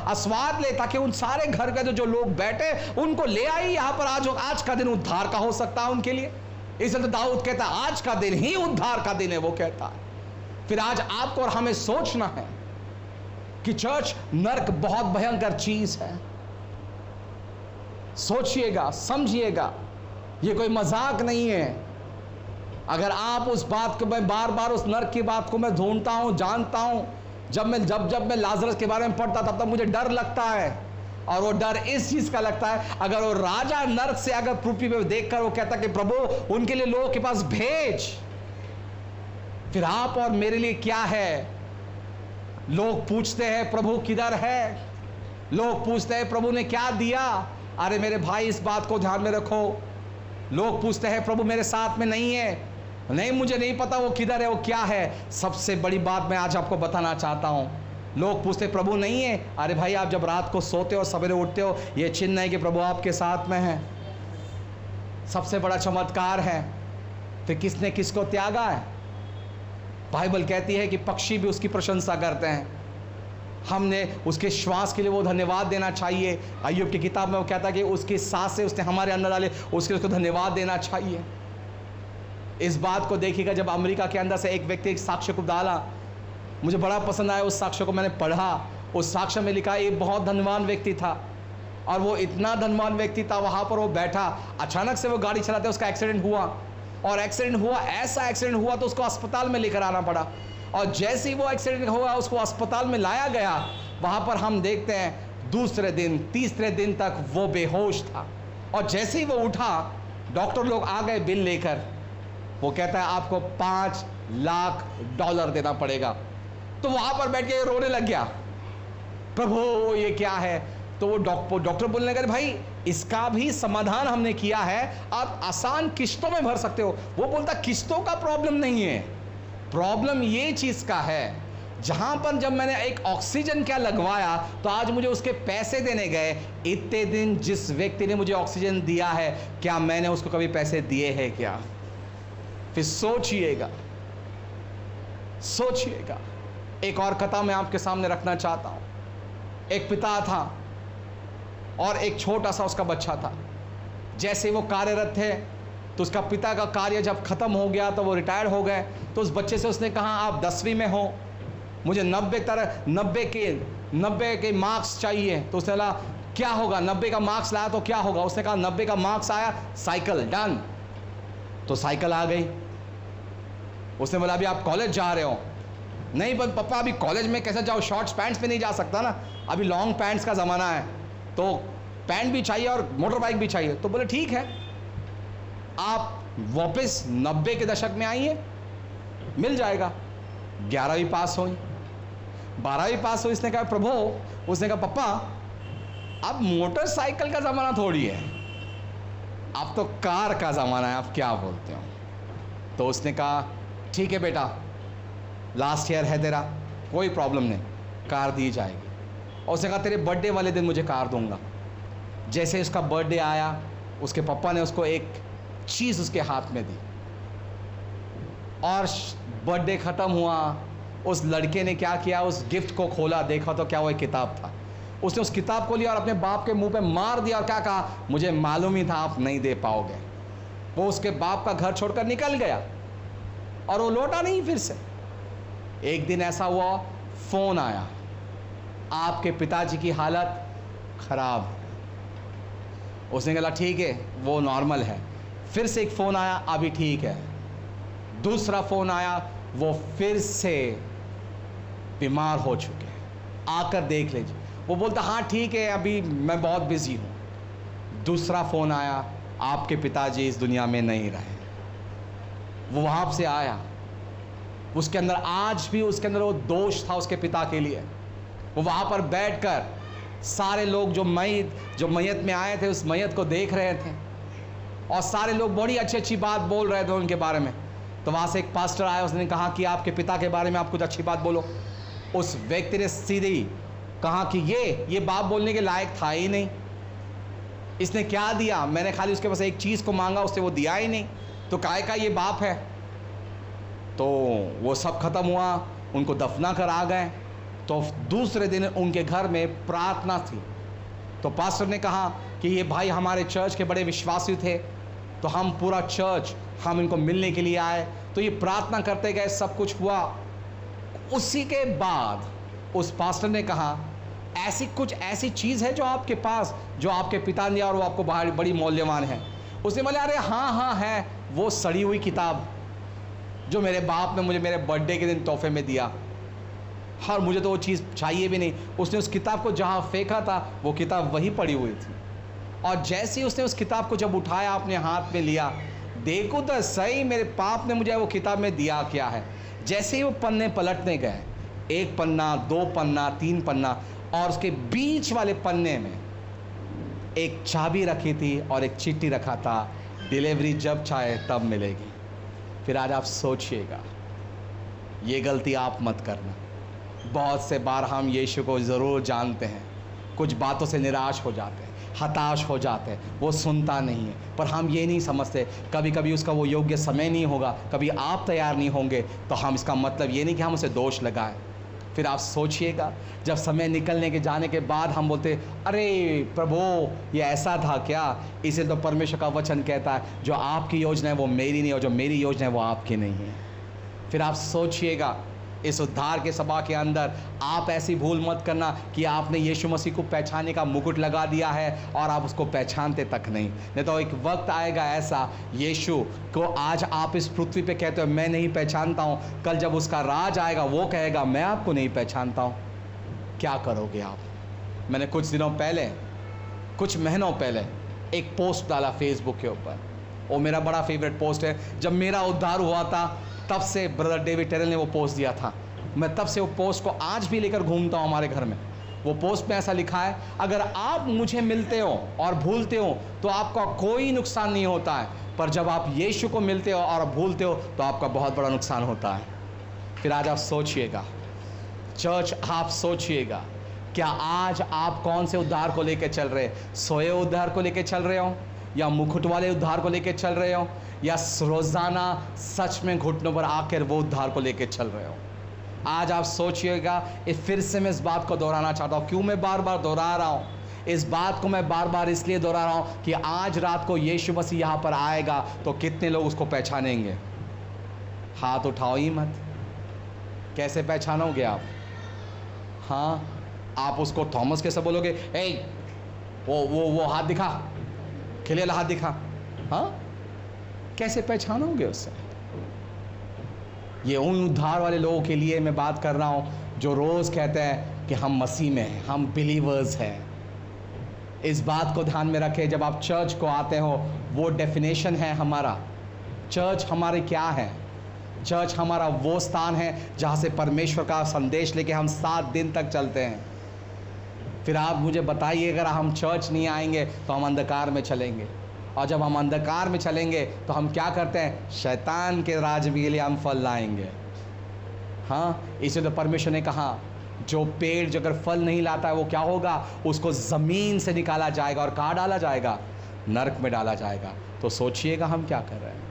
आस्वाद ले, ताकि उन सारे घर के जो लोग बैठे उनको ले आई यहां पर। आज का दिन उद्धार का हो सकता है उनके लिए। इसलिए तो दाऊद कहता है आज का दिन ही उद्धार का दिन है, वो कहता है। फिर आज आपको और हमें सोचना है कि चर्च, नरक बहुत भयंकर चीज है। सोचिएगा, समझिएगा, ये कोई मजाक नहीं है। अगर आप उस बात को, मैं बार बार उस नरक की बात को मैं ढूंढता हूं, जानता हूं। जब मैं लाजरस के बारे में पढ़ता तब मुझे डर लगता है, और वो डर इस चीज का लगता है, अगर वो राजा नरक से अगर पृथ्वी पे देखकर वो कहता कि प्रभु उनके लिए लोगों के पास भेज, फिर आप और मेरे लिए क्या है? लोग पूछते हैं प्रभु किधर है, लोग पूछते हैं प्रभु ने क्या दिया। अरे मेरे भाई, इस बात को ध्यान में रखो। लोग पूछते हैं प्रभु मेरे साथ में नहीं है, नहीं मुझे नहीं पता वो किधर है, वो क्या है। सबसे बड़ी बात मैं आज आपको बताना चाहता हूं, लोग पूछते प्रभु नहीं है। अरे भाई, आप जब रात को सोते हो सवेरे उठते हो, ये चिन्ह है कि प्रभु आपके साथ में है। सबसे बड़ा चमत्कार है। फिर किसने किसको त्यागा है? बाइबल कहती है कि पक्षी भी उसकी प्रशंसा करते हैं। हमने उसके श्वास के लिए वो धन्यवाद देना चाहिए। अय्यूब की किताब में वो कहता है कि उसकी सांस से उसने हमारे अंदर डाले, उसके उसको धन्यवाद देना चाहिए। इस बात को देखिएगा, जब अमेरिका के अंदर से एक व्यक्ति एक साक्ष्य को डाला, मुझे बड़ा पसंद आया। उस साक्ष्य को मैंने पढ़ा। उस साक्ष्य में लिखा एक बहुत धनवान व्यक्ति था, और वो इतना धनवान व्यक्ति था, वहाँ पर वो बैठा, अचानक से वो गाड़ी चलाते उसका एक्सीडेंट हुआ, और एक्सीडेंट हुआ, ऐसा एक्सीडेंट हुआ तो उसको अस्पताल में लेकर आना पड़ा। और जैसे ही वो एक्सीडेंट हुआ, उसको अस्पताल में लाया गया, वहाँ पर हम देखते हैं दूसरे दिन तीसरे दिन तक वो बेहोश था। और जैसे ही वो उठा, डॉक्टर लोग आ गए बिल लेकर। वो कहता है आपको $5 लाख देना पड़ेगा। तो वहाँ पर बैठ के रोने लग गया, प्रभु ये क्या है? तो वो डॉक्टर बोलने लगे, भाई इसका भी समाधान हमने किया है, आप आसान किस्तों में भर सकते हो। वो बोलता किस्तों का प्रॉब्लम नहीं है, प्रॉब्लम ये चीज का है, जहां पर जब मैंने एक ऑक्सीजन क्या लगवाया तो आज मुझे उसके पैसे देने गए। इतने दिन जिस व्यक्ति ने मुझे ऑक्सीजन दिया है, क्या मैंने उसको कभी पैसे दिए हैं क्या? फिर सोचिएगा, सोचिएगा। एक और कथा मैं आपके सामने रखना चाहता हूं। एक पिता था और एक छोटा सा उसका बच्चा था। जैसे वो कार्यरत थे तो उसका पिता का कार्य जब खत्म हो गया तो वो रिटायर हो गए, तो उस बच्चे से उसने कहा आप 10वीं में हो, मुझे 90 के मार्क्स चाहिए। तो उसने बोला क्या होगा, 90 का मार्क्स लाया तो क्या होगा? उसने कहा 90 का मार्क्स आया, साइकिल, डन। तो साइकिल आ गई। उसने बोला अभी आप कॉलेज जा रहे हो? नहीं पर पापा अभी कॉलेज में कैसे जाओ, शॉर्ट्स पैंट्स पे नहीं जा सकता ना, अभी लॉन्ग पैंट्स का ज़माना है, तो पैंट भी चाहिए और मोटर बाइक भी चाहिए। तो बोले ठीक है, आप वापस 90 के दशक में आइए, मिल जाएगा। 11वीं पास हुई, 12वीं पास हुई। इसने कहा प्रभु, उसने कहा पापा अब मोटरसाइकिल का ज़माना थोड़ी है, अब तो कार का ज़माना है, आप क्या बोलते हो? तो उसने कहा ठीक है बेटा, लास्ट ईयर है तेरा, कोई प्रॉब्लम नहीं, कार दी जाएगी। और उसने कहा तेरे बर्थडे वाले दिन मुझे कार दूंगा। जैसे उसका बर्थडे आया, उसके पापा ने उसको एक चीज़ उसके हाथ में दी और बर्थडे ख़त्म हुआ। उस लड़के ने क्या किया, उस गिफ्ट को खोला, देखा तो क्या वो एक किताब था। उसने उस किताब को लिया और अपने बाप के मुंह पे मार दिया और क्या कहा, मुझे मालूम ही था आप नहीं दे पाओगे। वो उसके बाप का घर छोड़कर निकल गया और वो लौटा नहीं फिर से। एक दिन ऐसा हुआ, फ़ोन आया, आपके पिताजी की हालत ख़राब। उसने कहा ठीक है, वो नॉर्मल है। फिर से एक फ़ोन आया, अभी ठीक है। दूसरा फ़ोन आया, वो फिर से बीमार हो चुके हैं, आकर देख लीजिए। वो बोलता हाँ ठीक है, अभी मैं बहुत बिज़ी हूँ। दूसरा फ़ोन आया, आपके पिताजी इस दुनिया में नहीं रहे। वो वहाँ से आया, उसके अंदर आज भी उसके अंदर वो दोष था उसके पिता के लिए। वो वहाँ पर बैठकर सारे लोग जो मैयत में आए थे उस मैयत को देख रहे थे और सारे लोग बड़ी अच्छी अच्छी बात बोल रहे थे उनके बारे में। तो वहाँ से एक पास्टर आया, उसने कहा कि आपके पिता के बारे में आप कुछ अच्छी बात बोलो। उस व्यक्ति ने सीधे ही कहा कि ये बात बोलने के लायक था ही नहीं, इसने क्या दिया, मैंने खाली उसके पास एक चीज़ को मांगा, उससे वो दिया ही नहीं, तो काहे का ये बाप है। तो वो सब खत्म हुआ, उनको दफना कर आ गए। तो दूसरे दिन उनके घर में प्रार्थना थी। तो पास्टर ने कहा कि ये भाई हमारे चर्च के बड़े विश्वासी थे, तो हम पूरा चर्च हम इनको मिलने के लिए आए। तो ये प्रार्थना करते गए, सब कुछ हुआ। उसी के बाद उस पास्टर ने कहा ऐसी चीज़ है जो आपके पास, जो आपके पिता ने, और वो आपको बड़ी मूल्यवान है। उसने बोला अरे हाँ है, वो सड़ी हुई किताब जो मेरे बाप ने मुझे मेरे बर्थडे के दिन तोहफे में दिया, और मुझे तो वो चीज़ चाहिए भी नहीं। उसने उस किताब को जहाँ फेंका था वो किताब वही पड़ी हुई थी। और जैसे ही उसने उस किताब को जब उठाया, अपने हाथ में लिया, देखो तो सही मेरे बाप ने मुझे वो किताब में दिया क्या है। जैसे ही वो पन्ने पलटने गए, एक पन्ना, 2 पन्ना, 3 पन्ना, और उसके बीच वाले पन्ने में एक चाबी रखी थी और एक चिट्ठी रखा था, डिलीवरी जब चाहे तब मिलेगी। फिर आज आप सोचिएगा, ये गलती आप मत करना। बहुत से बार हम यीशु को ज़रूर जानते हैं, कुछ बातों से निराश हो जाते हैं, हताश हो जाते हैं, वो सुनता नहीं है, पर हम ये नहीं समझते कभी कभी उसका वो योग्य समय नहीं होगा, कभी आप तैयार नहीं होंगे, तो हम इसका मतलब ये नहीं कि हम उसे दोष लगाएं। फिर आप सोचिएगा, जब समय निकलने के जाने के बाद हम बोलते अरे प्रभु ये ऐसा था क्या। इसे तो परमेश्वर का वचन कहता है जो आपकी योजना है वो मेरी नहीं, और जो मेरी योजना है वो आपकी नहीं है। फिर आप सोचिएगा, इस उद्धार के सभा के अंदर आप ऐसी भूल मत करना कि आपने यीशु मसीह को पहचानने का मुकुट लगा दिया है और आप उसको पहचानते तक नहीं तो एक वक्त आएगा ऐसा, यीशु को आज आप इस पृथ्वी पे कहते हो मैं नहीं पहचानता हूँ, कल जब उसका राज आएगा वो कहेगा मैं आपको नहीं पहचानता हूँ। क्या करोगे आप? मैंने कुछ दिनों पहले, कुछ महीनों पहले एक पोस्ट डाला फेसबुक के ऊपर, वो मेरा बड़ा फेवरेट पोस्ट है। जब मेरा उद्धार हुआ था तब से ब्रदर डेविड टेरल ने वो पोस्ट दिया था, मैं तब से वो पोस्ट को आज भी लेकर घूमता हूँ हमारे घर में। वो पोस्ट में ऐसा लिखा है, अगर आप मुझे मिलते हो और भूलते हो तो आपका कोई नुकसान नहीं होता है, पर जब आप यीशु को मिलते हो और भूलते हो तो आपका बहुत बड़ा नुकसान होता है। फिर आज आप सोचिएगा, चर्च, आप सोचिएगा, क्या आज आप कौन से उद्धार को लेकर चल रहे हैं? सोए उद्धार को लेकर चल रहे हो, या मुकुट वाले उद्धार को लेकर चल रहे हो, या रोजाना सच में घुटनों पर आकर वो उद्धार को लेकर चल रहे हो? आज आप सोचिएगा। फिर से मैं इस बात को दोहराना चाहता हूँ। क्यों मैं बार बार दोहरा रहा हूँ? इस बात को मैं बार बार इसलिए दोहरा रहा हूँ कि आज रात को यीशु मसीह यहाँ पर आएगा तो कितने लोग उसको पहचानेंगे? हाथ उठाओ ही मत। कैसे पहचानोगे आप? हाँ, आप उसको थॉमस कैसे बोलोगे? ए, वो हाथ दिखा, खिले हाथ दिखा। हाँ, कैसे पहचानोगे उससे? ये उन उद्धार वाले लोगों के लिए मैं बात कर रहा हूँ जो रोज़ कहते हैं कि हम मसीह में हैं, हम बिलीवर्स हैं। इस बात को ध्यान में रखें। जब आप चर्च को आते हो, वो डेफिनेशन है हमारा। चर्च हमारे क्या है? चर्च हमारा वो स्थान है जहाँ से परमेश्वर का संदेश लेके हम 7 दिन तक चलते हैं। फिर आप मुझे बताइए, अगर हम चर्च नहीं आएंगे तो हम अंधकार में चलेंगे, और जब हम अंधकार में चलेंगे तो हम क्या करते हैं? शैतान के राज के लिए हम फल लाएंगे। हाँ, इसलिए तो परमेश्वर ने कहा, जो पेड़ जो अगर फल नहीं लाता है वो क्या होगा? उसको ज़मीन से निकाला जाएगा और कहाँ डाला जाएगा? नरक में डाला जाएगा। तो सोचिएगा हम क्या कर रहे हैं।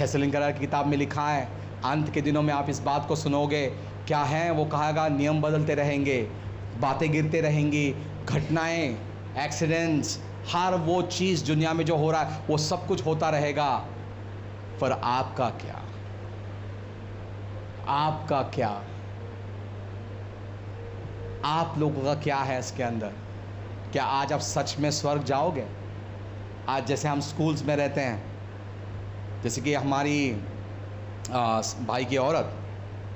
थेसलोनिकैयों की किताब में लिखा है, अंत के दिनों में आप इस बात को सुनोगे। क्या है वो? कहेगा नियम बदलते रहेंगे, बातें गिरते रहेंगी, घटनाएं, एक्सीडेंट्स, हर वो चीज़ दुनिया में जो हो रहा है वो सब कुछ होता रहेगा। पर आपका क्या? आपका क्या? आप लोगों का क्या है इसके अंदर? क्या आज आप सच में स्वर्ग जाओगे? आज जैसे हम स्कूल्स में रहते हैं, जैसे कि हमारी भाई की औरत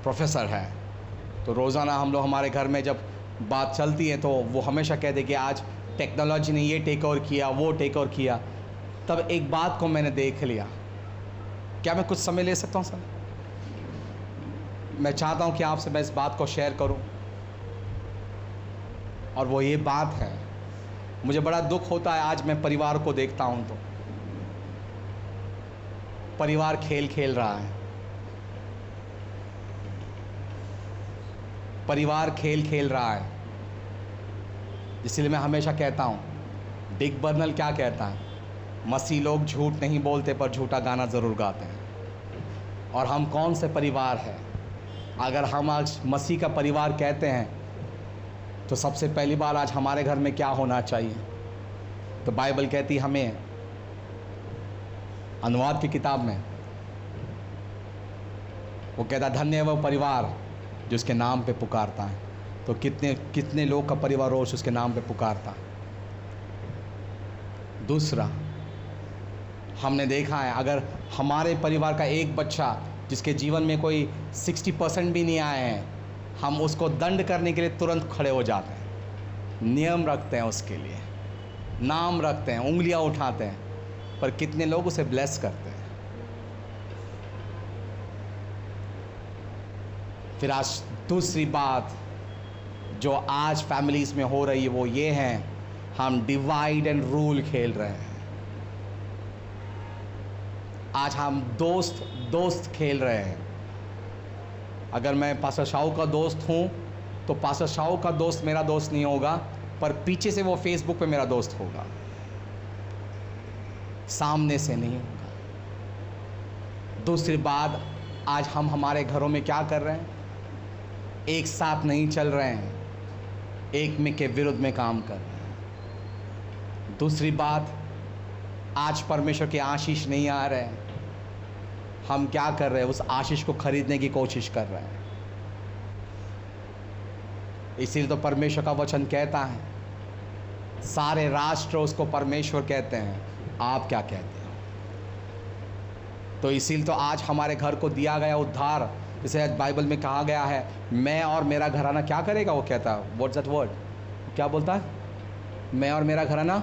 प्रोफेसर है, तो रोज़ाना हम लोग हमारे घर में जब बात चलती है तो वो हमेशा कहते कि आज टेक्नोलॉजी ने ये टेक ओवर किया, वो टेक ओवर किया। तब एक बात को मैंने देख लिया। क्या मैं कुछ समय ले सकता हूँ सर? मैं चाहता हूँ कि आपसे मैं इस बात को शेयर करूँ, और वो ये बात है, मुझे बड़ा दुख होता है आज मैं परिवार को देखता हूँ तो परिवार खेल खेल रहा है, परिवार खेल खेल रहा है। इसलिए मैं हमेशा कहता हूँ, डिक बर्नल क्या कहता है? मसीह लोग झूठ नहीं बोलते पर झूठा गाना ज़रूर गाते हैं। और हम कौन से परिवार हैं? अगर हम आज मसीह का परिवार कहते हैं तो सबसे पहली बार आज हमारे घर में क्या होना चाहिए? तो बाइबल कहती हमें, अनुवाद की किताब में वो कहता, धन्य है वो परिवार जो उसके नाम पे पुकारता है। तो कितने कितने लोग का परिवार रोज उसके नाम पे पुकारता है। दूसरा, हमने देखा है, अगर हमारे परिवार का एक बच्चा जिसके जीवन में कोई 60% भी नहीं आए हैं, हम उसको दंड करने के लिए तुरंत खड़े हो जाते हैं, नियम रखते हैं उसके लिए, नाम रखते हैं, उंगलियां उठाते हैं। पर कितने लोग उसे ब्लेस करते हैं? फिर आज दूसरी बात जो आज फैमिलीज़ में हो रही है वो ये है, हम डिवाइड एंड रूल खेल रहे हैं। आज हम दोस्त खेल रहे हैं। अगर मैं पास्टर शाहू का दोस्त हूँ तो पास्टर शाहू का दोस्त मेरा दोस्त नहीं होगा, पर पीछे से वो फेसबुक पे मेरा दोस्त होगा, सामने से नहीं होगा। दूसरी बात, आज हम हमारे घरों में क्या कर रहे हैं? एक साथ नहीं चल रहे हैं, एक में के विरुद्ध में काम कर रहे हैं। दूसरी बात, आज परमेश्वर के आशीष नहीं आ रहे हैं, हम क्या कर रहे हैं? उस आशीष को खरीदने की कोशिश कर रहे हैं। इसीलिए तो परमेश्वर का वचन कहता है, सारे राष्ट्र उसको परमेश्वर कहते हैं, आप क्या कहते हो? तो इसीलिए तो आज हमारे घर को दिया गया उद्धार, जैसे आज बाइबल में कहा गया है, मैं और मेरा घराना क्या करेगा? वो कहता है, व्हाट्स दैट वर्ड? क्या बोलता है? मैं और मेरा घराना।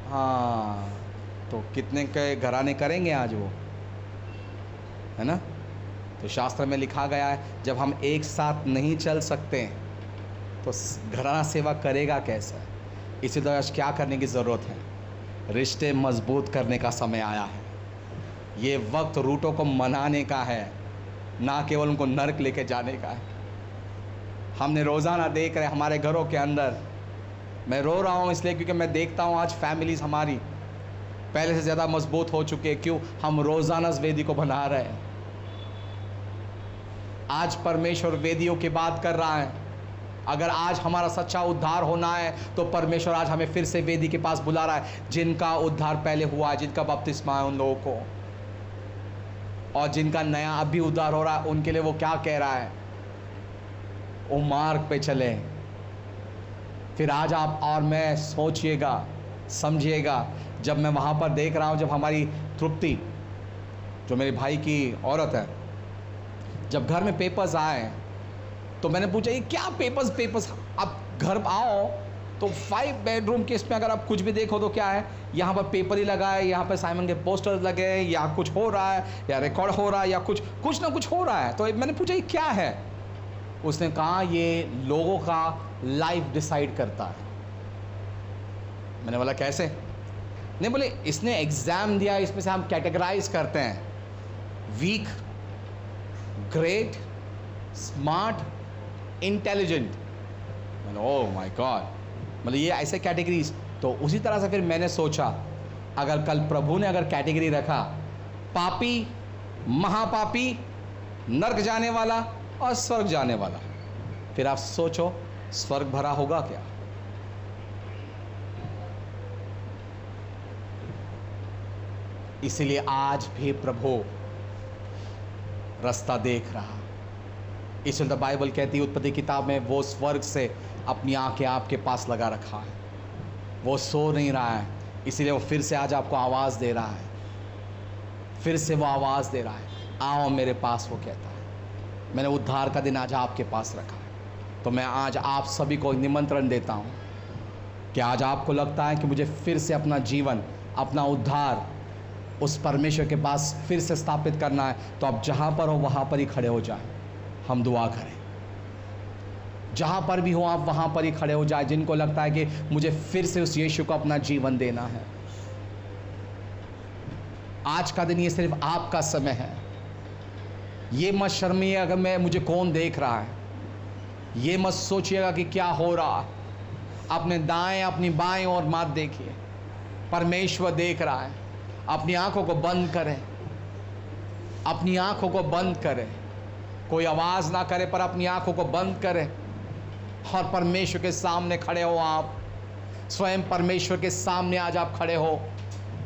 हाँ, तो कितने के घराने करेंगे आज वो, है ना? तो शास्त्र में लिखा गया है, जब हम एक साथ नहीं चल सकते तो घराना सेवा करेगा कैसा? इसी तरह क्या करने की ज़रूरत है? रिश्ते मजबूत करने का समय आया है। ये वक्त रूटों को मनाने का है, ना केवल उनको नर्क लेके जाने का है। हमने रोज़ाना देख रहे हमारे घरों के अंदर, मैं रो रहा हूँ इसलिए क्योंकि मैं देखता हूँ आज फैमिलीज़ हमारी पहले से ज़्यादा मजबूत हो चुके हैं। क्यों? हम रोज़ाना इस वेदी को बना रहे हैं। आज परमेश्वर वेदियों की बात कर रहा है। अगर आज हमारा सच्चा उद्धार होना है तो परमेश्वर आज हमें फिर से वेदी के पास बुला रहा है। जिनका उद्धार पहले हुआ है, जिनका बपतिस्मा है उन लोगों को, और जिनका नया अभी उद्धार हो रहा है उनके लिए वो क्या कह रहा है? वो मार्ग पे चले। फिर आज आप और मैं सोचिएगा, समझिएगा, जब मैं वहाँ पर देख रहा हूँ, जब हमारी तृप्ति जो मेरे भाई की औरत है, जब घर में पेपर्स आए तो मैंने पूछा ये क्या पेपर्स? आप घर आओ तो 5 बेडरूम के इसमें अगर आप कुछ भी देखो तो क्या है, यहाँ पर पेपर ही लगा है, यहाँ पर साइमन के पोस्टर्स लगे हैं, या कुछ हो रहा है, या रिकॉर्ड हो रहा है, या कुछ ना कुछ हो रहा है। तो मैंने पूछा ये क्या है? उसने कहा ये लोगों का लाइफ डिसाइड करता है। मैंने बोला कैसे? नहीं, बोले इसने एग्ज़ाम दिया, इसमें से हम कैटेगराइज करते हैं, वीक, ग्रेट, स्मार्ट, इंटेलिजेंट। मैंने ओह माय गॉड, मतलब ये ऐसे कैटेगरीज। तो उसी तरह से फिर मैंने सोचा, अगर कल प्रभु ने अगर कैटेगरी रखा पापी, महापापी, नर्क जाने वाला और स्वर्ग जाने वाला, फिर आप सोचो स्वर्ग भरा होगा क्या? इसीलिए आज भी प्रभु रास्ता देख रहा। इसलिए तो बाइबल कहती है उत्पत्ति किताब में, वो स्वर्ग से अपनी आंखें आपके पास लगा रखा है, वो सो नहीं रहा है, इसीलिए वो फिर से आज आपको आवाज़ दे रहा है, फिर से वो आवाज़ दे रहा है, आओ मेरे पास। वो कहता है मैंने उद्धार का दिन आज आपके पास रखा है। तो मैं आज आप सभी को निमंत्रण देता हूँ कि आज आपको लगता है कि मुझे फिर से अपना जीवन, अपना उद्धार उस परमेश्वर के पास फिर से स्थापित करना है, तो आप जहाँ पर हो वहाँ पर ही खड़े हो जाएं। हम दुआ करें, जहाँ पर भी हो आप वहाँ पर ही खड़े हो जाए। जिनको लगता है कि मुझे फिर से उस यीशु को अपना जीवन देना है, आज का दिन ये सिर्फ आपका समय है। ये मत शर्मिए अगर मुझे कौन देख रहा है, ये मत सोचिएगा कि क्या हो रहा। अपने दाएं अपनी बाएं और मत देखिए, परमेश्वर देख रहा है। अपनी आंखों को बंद करें, अपनी आंखों को बंद करें, कोई आवाज़ ना करे पर अपनी आंखों को बंद करें और परमेश्वर के सामने खड़े हो। आप स्वयं परमेश्वर के सामने आज आप खड़े हो।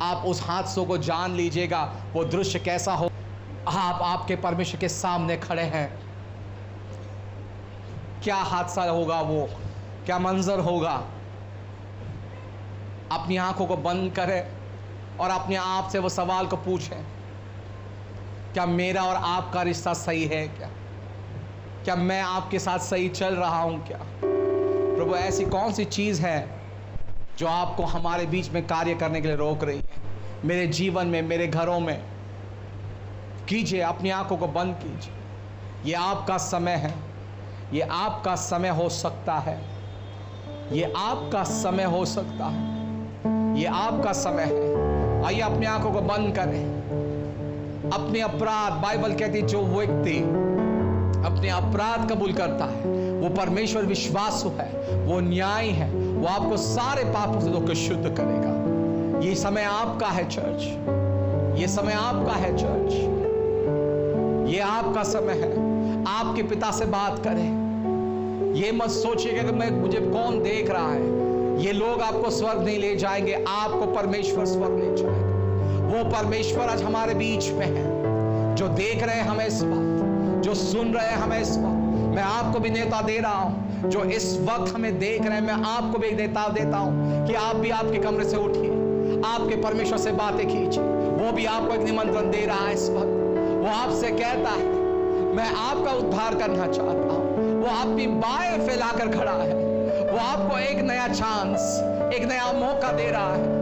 आप उस हादसों को जान लीजिएगा, वो दृश्य कैसा हो। आप आपके परमेश्वर के सामने खड़े हैं, क्या हादसा होगा, वो क्या मंजर होगा। अपनी आंखों को बंद करें और अपने आप से वो सवाल को पूछें, क्या मेरा और आपका रिश्ता सही है? क्या मैं आपके साथ सही चल रहा हूं? क्या प्रभु ऐसी कौन सी चीज़ है जो आपको हमारे बीच में कार्य करने के लिए रोक रही है? मेरे जीवन में, मेरे घरों में कीजिए, अपनी आंखों को बंद कीजिए। ये आपका समय है, ये आपका समय हो सकता है, ये आपका समय हो सकता है, ये आपका समय है। आइए अपनी आंखों को बंद करें। अपने अपराध, बाइबल कहती है जो व्यक्ति अपने अपराध कबूल करता है वो परमेश्वर विश्वासु है, वो न्यायी है, वो आपको सारे पापों से धोकर शुद्ध करेगा। ये समय आपका है चर्च, ये समय आपका है चर्च, ये आपका समय है। आपके पिता से बात करें। ये मत सोचिएगा कि मुझे कौन देख रहा है। ये लोग आपको स्वर्ग नहीं ले जाएंगे, आपको परमेश्वर स्वर्ग ले जाएगा। वो परमेश्वर आज हमारे बीच में है, जो देख रहे हैं हमें इस वक्त, जो सुन रहे हैं हमें इस वक्त। मैं आपको भी नेता दे रहा हूं जो इस वक्त हमें देख रहे हैं। मैं आपको भी नेता देता हूं कि आप भी आपके कमरे से उठिए, आपके परमेश्वर से बातें कीजिए। वो भी आपको एक निमंत्रण दे रहा है इस वक्त। वो आपसे कहता है मैं आपका उद्धार करना चाहता हूं। वो आपकी बाहें फैलाकर खड़ा है, वो आपको एक नया चांस, एक नया मौका दे रहा है।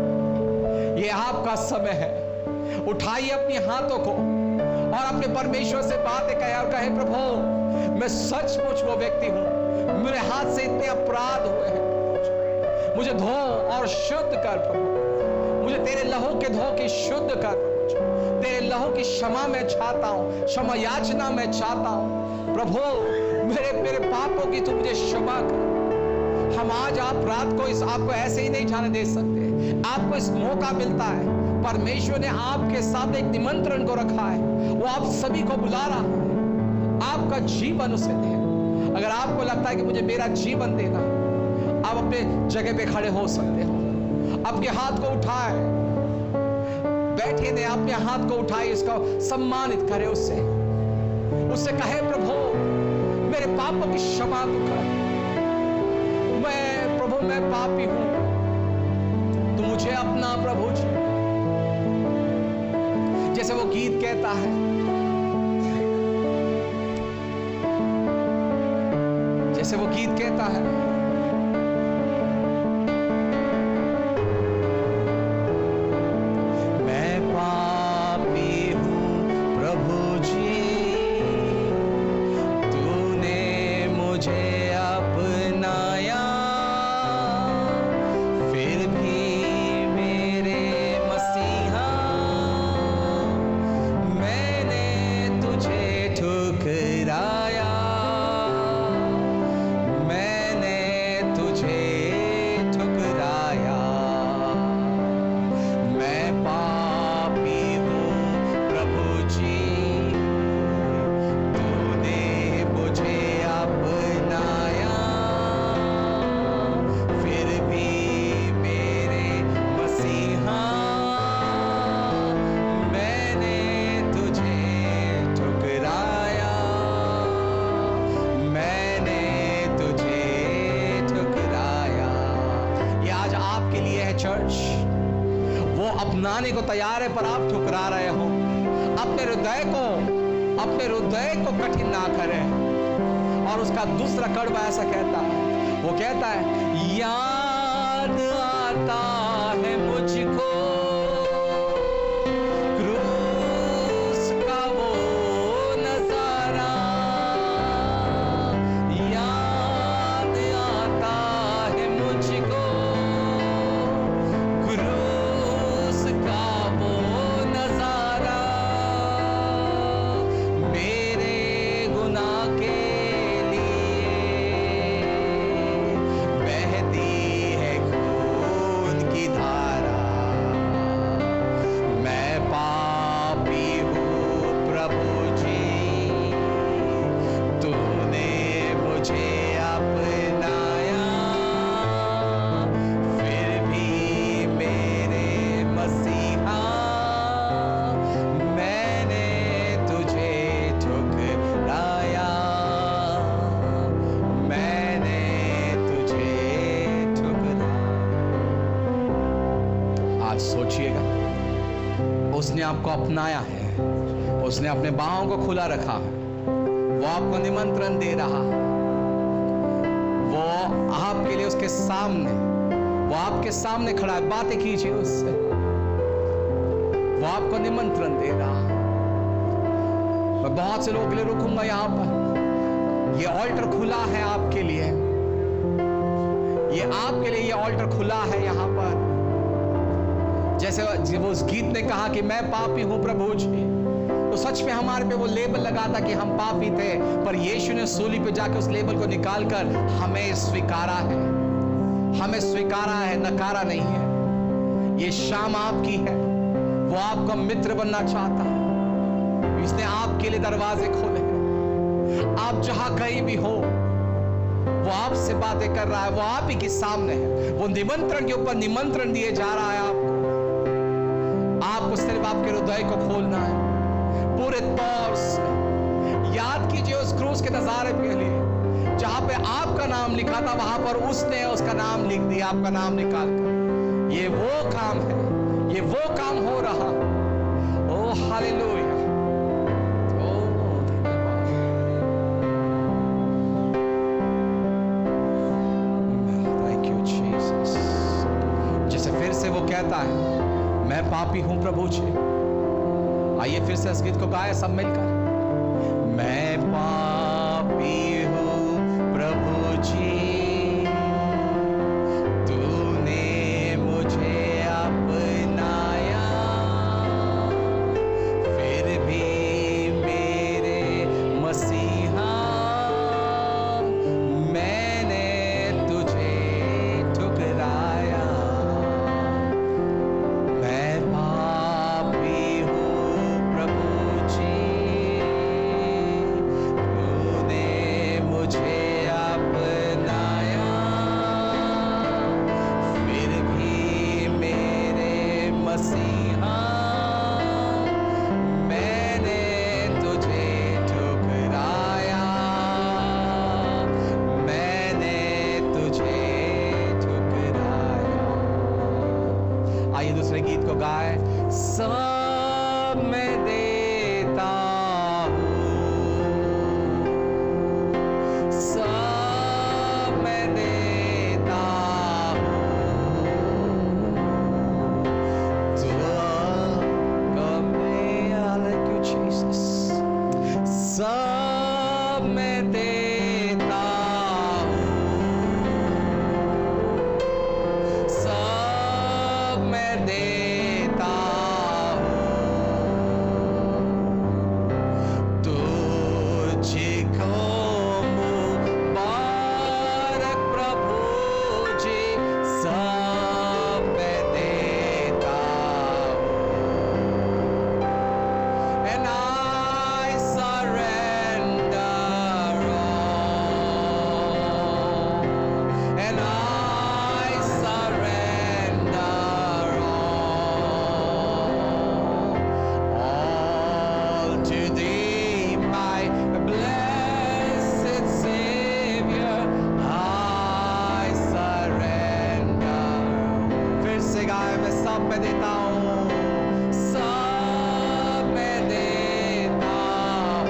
ये आपका समय है। उठाइए अपने हाथों को और अपने परमेश्वर से बातें कहे और कहे, प्रभु मैं सचमुच वो व्यक्ति हूं, मेरे हाथ से इतने अपराध हुए हैं, मुझे धो और शुद्ध कर प्रभु, मुझे तेरे लहू के धो के शुद्ध कर प्रभु, तेरे लहू की क्षमा मैं चाहता हूं, क्षमा याचना मैं चाहता हूं प्रभु, मेरे पापों की तू मुझे क्षमा कर। हम आज आप रात को इस आपको ऐसे ही नहीं जाने दे सकते, आपको इस मौका मिलता है, परमेश्वर ने आपके साथ एक निमंत्रण को रखा है, वो आप सभी को बुला रहा है, आपका जीवन उसे दे। अगर आपको लगता है कि मुझे मेरा जीवन देना, आप अपने जगह पे खड़े हो सकते हो, आपके हाथ को उठाए, बैठे ने अपने हाथ को उठाए, इसका सम्मानित करे, उससे कहे, प्रभु मेरे पापों की क्षमा तू कर, मैं प्रभु मैं पापी हूं, तू मुझे अपना प्रभु जी। जैसे वो गीत कहता है, जैसे वो गीत कहता है, मैं पापी हूं प्रभु जी, तूने मुझे अपनाया, फिर भी मेरे मसीहा मैंने तुझे ठुकराया, मैंने तुझे ठुकराया, मैं पापी हूँ प्रभु जी, तूने मुझे अपनाया, फिर भी मेरे मसीहा मैंने तुझे ठुकराया, मैंने तुझे ठुकराया। ये आज आपके लिए है चर्च, वो अपनाने को तैयार है पर आप ठुकरा रहे हो। अपने हृदय को कठिन ना करें। और उसका दूसरा कड़वा ऐसा कहता है, वो कहता है, याद आता है मुझको क्रूस का वो नजारा, याद आता है मुझको क्रूस का वो नजारा, मेरे गुनाह के लिए बहती है खून की धारा, मैं पापी हूँ प्रभु जी, तूने मुझे अपनाया, फिर भी मेरे मसीहा मैंने तुझे ठुकराया, मैंने तुझे ठुकराया। आज सोचिएगा, उसने आपको अपनाया है, उसने अपने बाहों को खुला रखा है, वो आपको निमंत्रण दे रहा है, वो आपके लिए उसके सामने, वो आपके सामने खड़ा है, बातें कीजिए उससे, वो आपको निमंत्रण दे रहा है। मैं बहुत से लोगों के लिए रुकूंगा यहाँ पर, ये ऑल्टर खुला है आपके लिए, ये आपके लिए ये ऑल्टर खुला है यहाँ पर। जैसे वो उस गीत ने कहा कि मैं पापी हूं प्रभु जी, तो सच में हमारे पे वो लेबल लगा था कि हम पापी थे, पर यीशु ने सूली पे जाके उस लेबल को निकालकर हमें स्वीकारा है, हमें स्वीकारा है, नकारा नहीं है। ये शाम आपकी है, वो आपका मित्र बनना चाहता है, इसने आपके लिए दरवाजे खोले हैं। आप जहां कहीं भी हो, वो आपसे बातें कर रहा है, वो आप ही के सामने है, वो निमंत्रण के ऊपर निमंत्रण दिए जा रहा है आपको सिर्फ आपके हृदय को खोलना है पूरे तौर से। याद कीजिए उस क्रूस के नजारे के लिए, जहां पे आपका नाम लिखा था, वहां पर उसने उसका नाम लिख दिया, आपका नाम निकाल कर। ये वो काम है, ये वो काम हो रहा। ओ हालेलुया, जैसे फिर से वो कहता है, मैं पापी हूं प्रभु जी, आइए फिर से इस गीत को गाएं सब मिलकर। मैं पापी हूँ प्रभु जी, तूने मुझे अपनाया, फिर भी मेरे मसीहा मैंने तुझे ठुकराया। मैं पापी हूँ प्रभु जी, तूने मुझे अपनाया, फिर भी मेरे मसीहा मैंने तुझे ठुकराया, मैंने तुझे ठुकराया। आइए दूसरे गीत को गाए। सब मैं देता हूँ, सब मैं देता हूँ, तुझको मैं like you Jesus। सब मैं देता हूँ, सब मैं देता हूँ, तुझको मुबारक प्रभु जी, सब मैं देता हूँ। And I surrender all, and I surrender all to thee, my blessed Savior, I surrender। फिर से गाए। मैं सब मैं देता हूँ, सब मैं देता हूँ,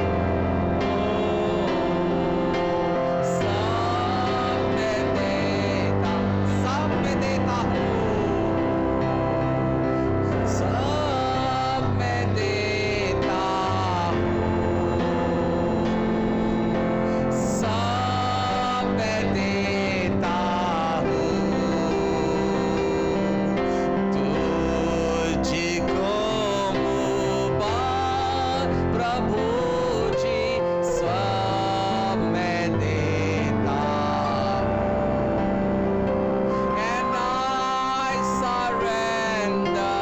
सब मैं देता, सब मैं देता हूँ, सब मैं देता हूँ, सब मैं देता हूँ, तुझको मुबारक प्रभु जी, सब मैं देता हूँ। And I surrender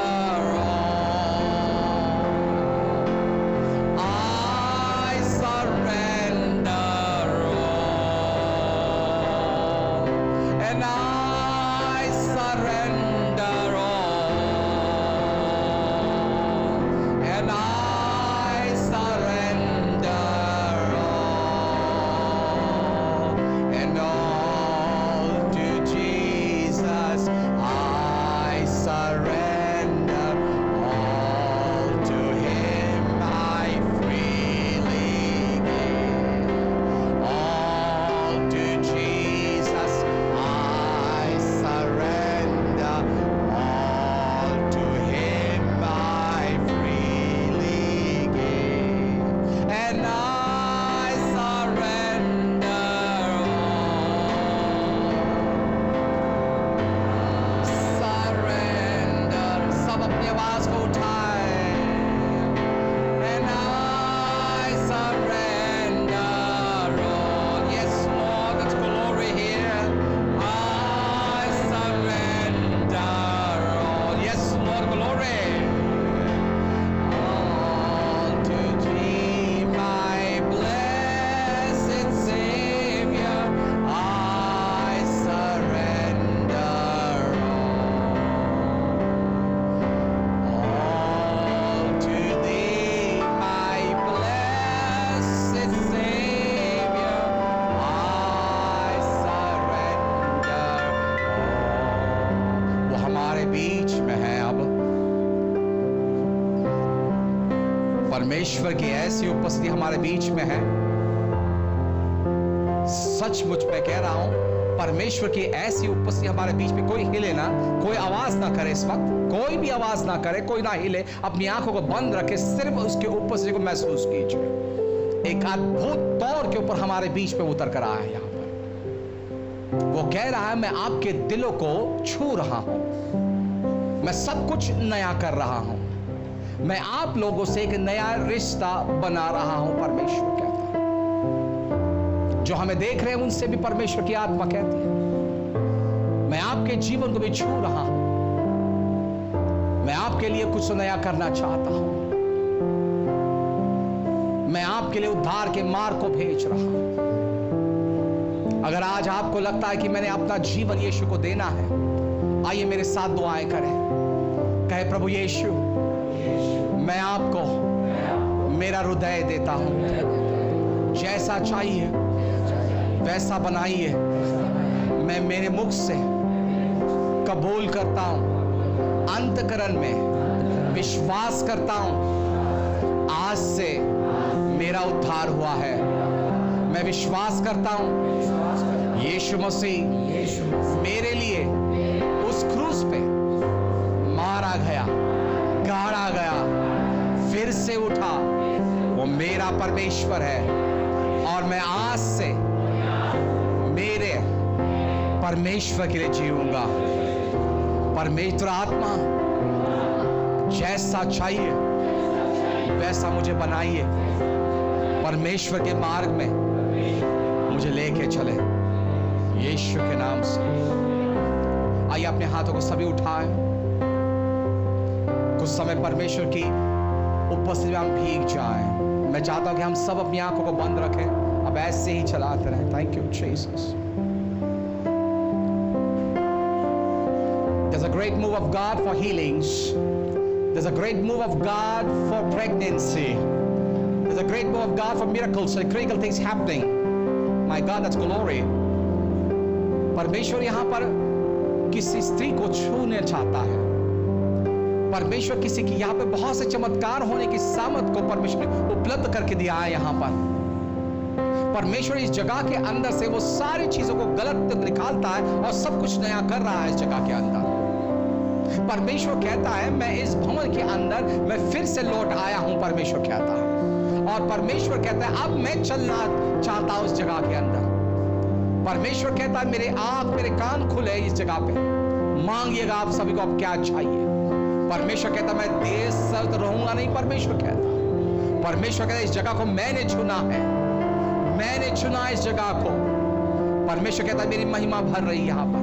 all, I surrender all, and I surrender all, and I surrender all, and all to Jesus I surrender, all to Him I freely give, all to Jesus I surrender, all to Him I freely give, and I surrender all, surrender। सब अपनी आवाज को उठाए। And I surrender all, yes Lord, that's glory here, I surrender all, yes Lord, glory, all to thee, my blessed Savior, I surrender all to thee, my blessed Savior, I surrender all। वो हमारे बीच में है अब। परमेश्वर की ऐसी उपस्थिति हमारे बीच में है। सचमुच मैं कह रहा हूं, परमेश्वर की ऐसी उपस्थिति हमारे बीच में, कोई हिले ना, कोई आवाज ना करे, इस वक्त कोई भी आवाज ना करे, कोई ना हिले, अपनी आंखों को बंद रखे, सिर्फ उसकी उपस्थिति को महसूस कीजिए। एक अद्भुत तौर के ऊपर हमारे बीच में उतर कर आया है। यहां पर वो कह रहा है, मैं आपके दिलों को छू रहा हूं, मैं सब कुछ नया कर रहा हूं, मैं आप लोगों से एक नया रिश्ता बना रहा हूं। परमेश्वर कहता है, जो हमें देख रहे हैं उनसे भी परमेश्वर की आत्मा कहती है, मैं आपके जीवन को भी छू रहा हूं, मैं आपके लिए कुछ नया करना चाहता हूं, मैं आपके लिए उद्धार के मार्ग को भेज रहा हूं। अगर आज आपको लगता है कि मैंने अपना जीवन यीशु को देना है, आइए मेरे साथ दुआएं करें। कहे, प्रभु यीशु, मैं आपको मेरा हृदय देता हूं, जैसा चाहिए वैसा बनाइए। मैं मेरे मुख से कबूल करता हूं, अंतःकरण में विश्वास करता हूं, आज से मेरा उद्धार हुआ है। मैं विश्वास करता हूं यीशु मसीह मेरे लिए उस क्रूस पे मारा गया, गाड़ा गया, फिर से उठा, वो मेरा परमेश्वर है। और मैं आज से मेरे परमेश्वर के लिए जीऊंगा। परमेश्वर आत्मा, जैसा चाहिए वैसा मुझे बनाइए, परमेश्वर के मार्ग में मुझे लेके चले, यीशु के नाम से। आइए अपने हाथों को सभी उठाएं। कुछ समय परमेश्वर की उपस्थिति में हम भीग जाएं। मैं चाहता हूं कि हम सब अपनी आंखों को बंद रखें, अब ऐसे ही चलाते रहें। Thank you Jesus. There's a great move of God for healings. There's a great move of God for pregnancy. There's a great move of God for miracles and critical things happening. My God, that's glory. परमेश्वर यहां पर किसी स्त्री को छूने चाहता है। परमेश्वर किसी की यहां पे बहुत से चमत्कार होने की सामर्थ को परमेश्वर ने उपलब्ध करके दिया है। यहां पर परमेश्वर इस जगह के अंदर से वो सारी चीजों को गलत निकालता है और सब कुछ नया कर रहा है इस जगह के अंदर। परमेश्वर कहता है, मैं इस भवन के अंदर मैं फिर से लौट आया हूं। परमेश्वर कहता है, और परमेश्वर कहता है, अब मैं चलना चाहता हूं इस जगह के अंदर। परमेश्वर कहता है, मेरे आंख मेरे कान खुले इस जगह पे, मांगिएगा आप सभी को अब क्या चाहिए। परमेश्वर कहता है, मैं देर सद रहूंगा नहीं। परमेश्वर कहता है, इस जगह को मैंने चुना है, मैंने चुना इस जगह को। परमेश्वर कहता है, मेरी महिमा भर रही है यहां पर।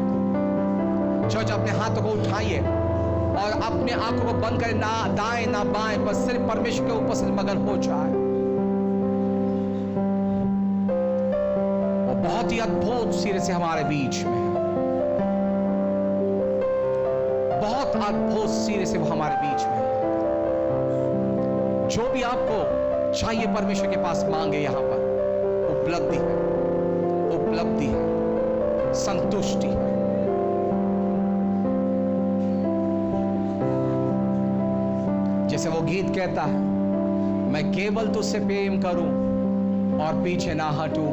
चर्च, अपने हाथों को उठाइए और अपने आंखों को बंद करें, ना दाएं ना बाएं, बस सिर्फ परमेश्वर के ऊपर से मगन हो जाए। वो बहुत ही अद्भुत सिरे से हमारे बीच में, बहुत अद्भुत सिरे से वो हमारे बीच में। जो भी आपको चाहिए परमेश्वर के पास मांगे, यहां पर उपलब्धि है, उपलब्धि है, संतुष्टि है। जैसे वो गीत कहता है, मैं केवल तुझसे प्रेम करूं और पीछे ना हटूं,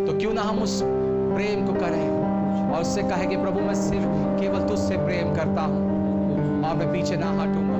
तो क्यों ना हम उस प्रेम को करें और उससे कहे कि प्रभु, मैं सिर्फ केवल तुझसे प्रेम करता हूं और मैं पीछे ना हटूंगा।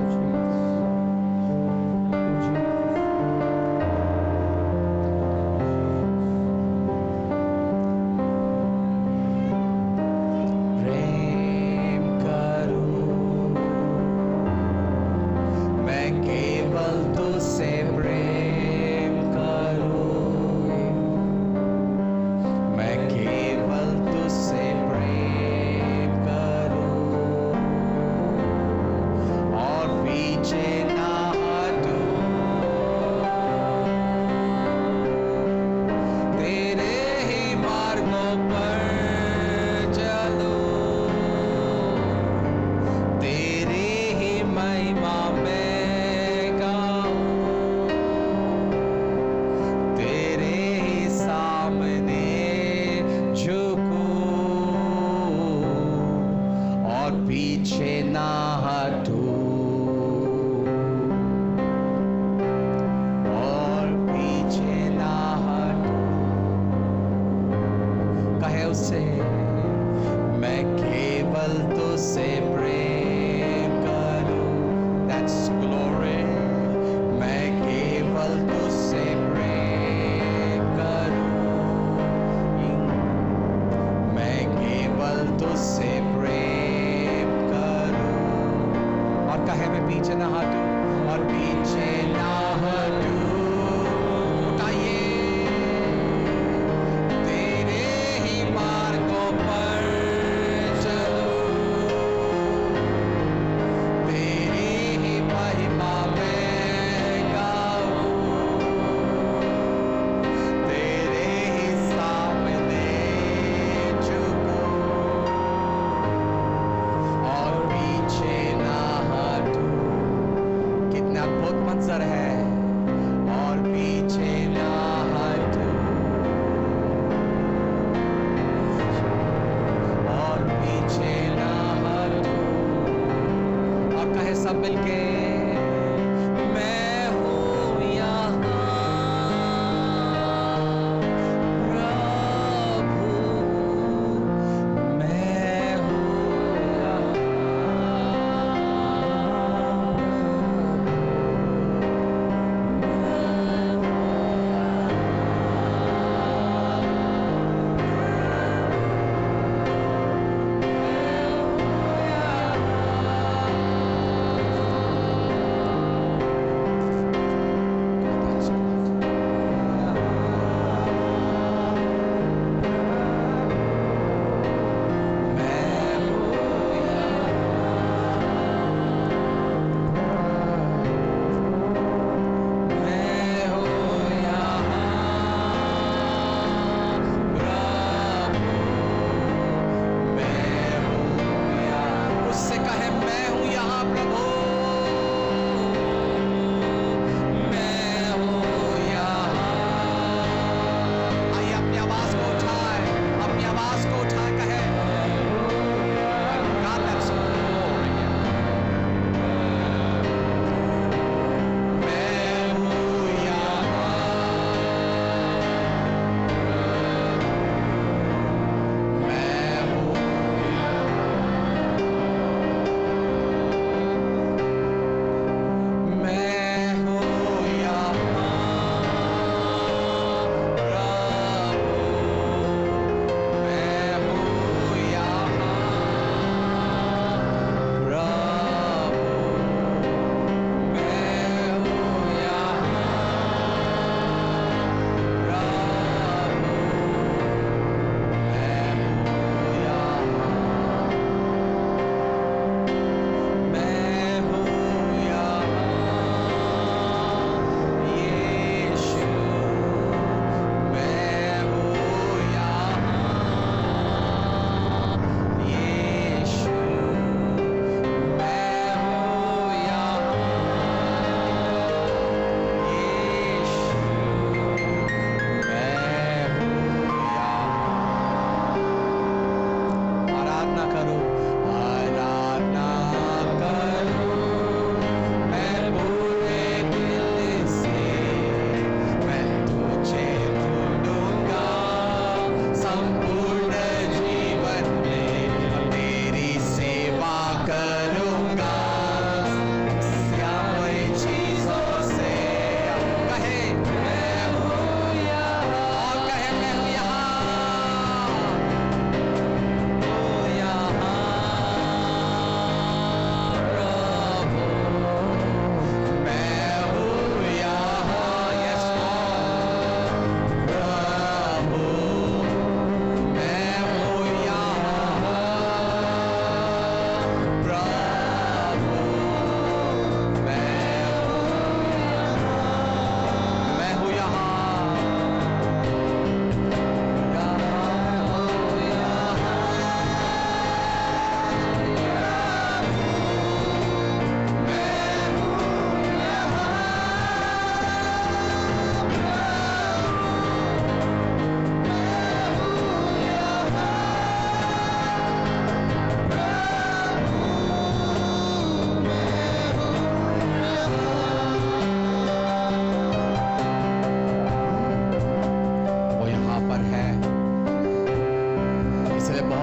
उसे, मैं केवल तुझसे प्रेम करूं। That's glory. मैं केवल तुझसे प्रेम करूं, मैं केवल तुझसे प्रेम करूं। और कहे मैं पीछे ना हटूं, और पीछे ना हटूं। उठाइए, तेरे ही मार्गों पर चलूं, तेरी ही महिमा में गाऊं, तेरे ही सामने झुकूं, और पीछे ना हटूं।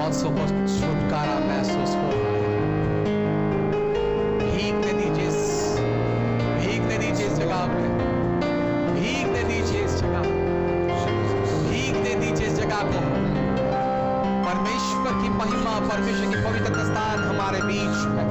बहुत सो छुटकारा महसूस हो रहा है। भीगने दीजिए इस जगह पे, भीगने दीजिए इस जगह को। परमेश्वर की महिमा, परमेश्वर की पवित्र स्थान हमारे बीच है।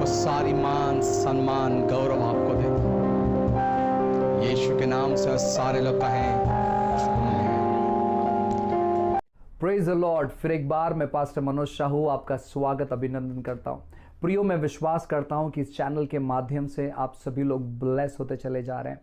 सारी मान सम्मान गौरव आपको देते, यीशु के नाम से सारे लोग कहें प्रेज द लॉर्ड। फिर एक बार मैं पास्टर मनोज शाहू आपका स्वागत अभिनंदन करता हूं। प्रियो, मैं विश्वास करता हूं कि इस चैनल के माध्यम से आप सभी लोग ब्लेस होते चले जा रहे हैं।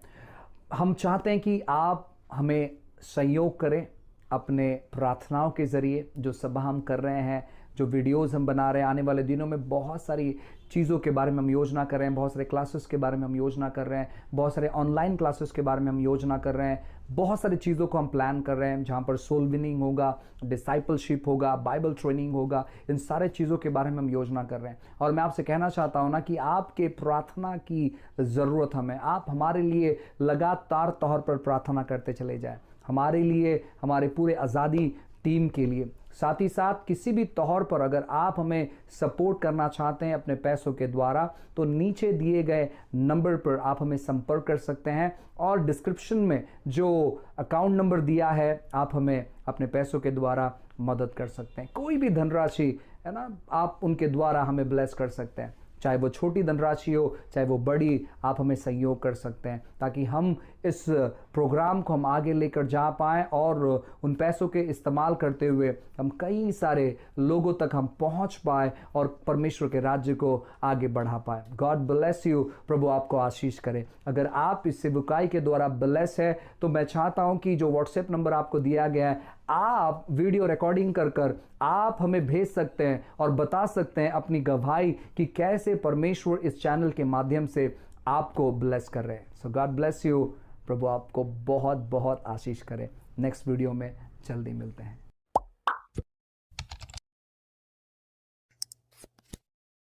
हम चाहते हैं कि आप हमें सहयोग करें अपने प्रार्थनाओं के ज़रिए। जो सभा हम कर रहे हैं, जो वीडियोस हम बना रहे हैं, आने वाले दिनों में बहुत सारी चीज़ों के बारे में हम योजना कर रहे हैं, बहुत सारे क्लासेस के बारे में हम योजना कर रहे हैं, बहुत सारे ऑनलाइन क्लासेस के बारे में हम योजना कर रहे हैं, बहुत सारी चीज़ों को हम प्लान कर रहे हैं, जहाँ पर सोल विनिंग होगा, डिसाइपलशिप होगा, बाइबल ट्रेनिंग होगा। इन सारे चीज़ों के बारे में हम योजना कर रहे हैं। और मैं आपसे कहना चाहता हूँ ना कि आपके प्रार्थना की ज़रूरत हमें, आप हमारे लिए लगातार तौर पर प्रार्थना करते चले जाएं, हमारे लिए, हमारे पूरे आज़ादी टीम के लिए। साथ ही साथ किसी भी तौर पर अगर आप हमें सपोर्ट करना चाहते हैं अपने पैसों के द्वारा, तो नीचे दिए गए नंबर पर आप हमें संपर्क कर सकते हैं, और डिस्क्रिप्शन में जो अकाउंट नंबर दिया है, आप हमें अपने पैसों के द्वारा मदद कर सकते हैं। कोई भी धनराशि है ना, आप उनके द्वारा हमें ब्लेस कर सकते हैं, चाहे वो छोटी धनराशि हो चाहे वो बड़ी, आप हमें सहयोग कर सकते हैं, ताकि हम इस प्रोग्राम को हम आगे लेकर जा पाएँ और उन पैसों के इस्तेमाल करते हुए हम कई सारे लोगों तक हम पहुंच पाए और परमेश्वर के राज्य को आगे बढ़ा पाए। God bless you. प्रभु आपको आशीष करे। अगर आप इस सेवकाई के द्वारा ब्लेस है, तो मैं चाहता हूं कि जो व्हाट्सएप नंबर आपको दिया गया है, आप वीडियो रिकॉर्डिंग कर आप हमें भेज सकते हैं और बता सकते हैं अपनी गवाही कि कैसे परमेश्वर इस चैनल के माध्यम से आपको ब्लेस कर रहे हैं। सो गॉड ब्लेस यू। प्रभु आपको बहुत बहुत आशीष करे। नेक्स्ट वीडियो में जल्दी मिलते हैं।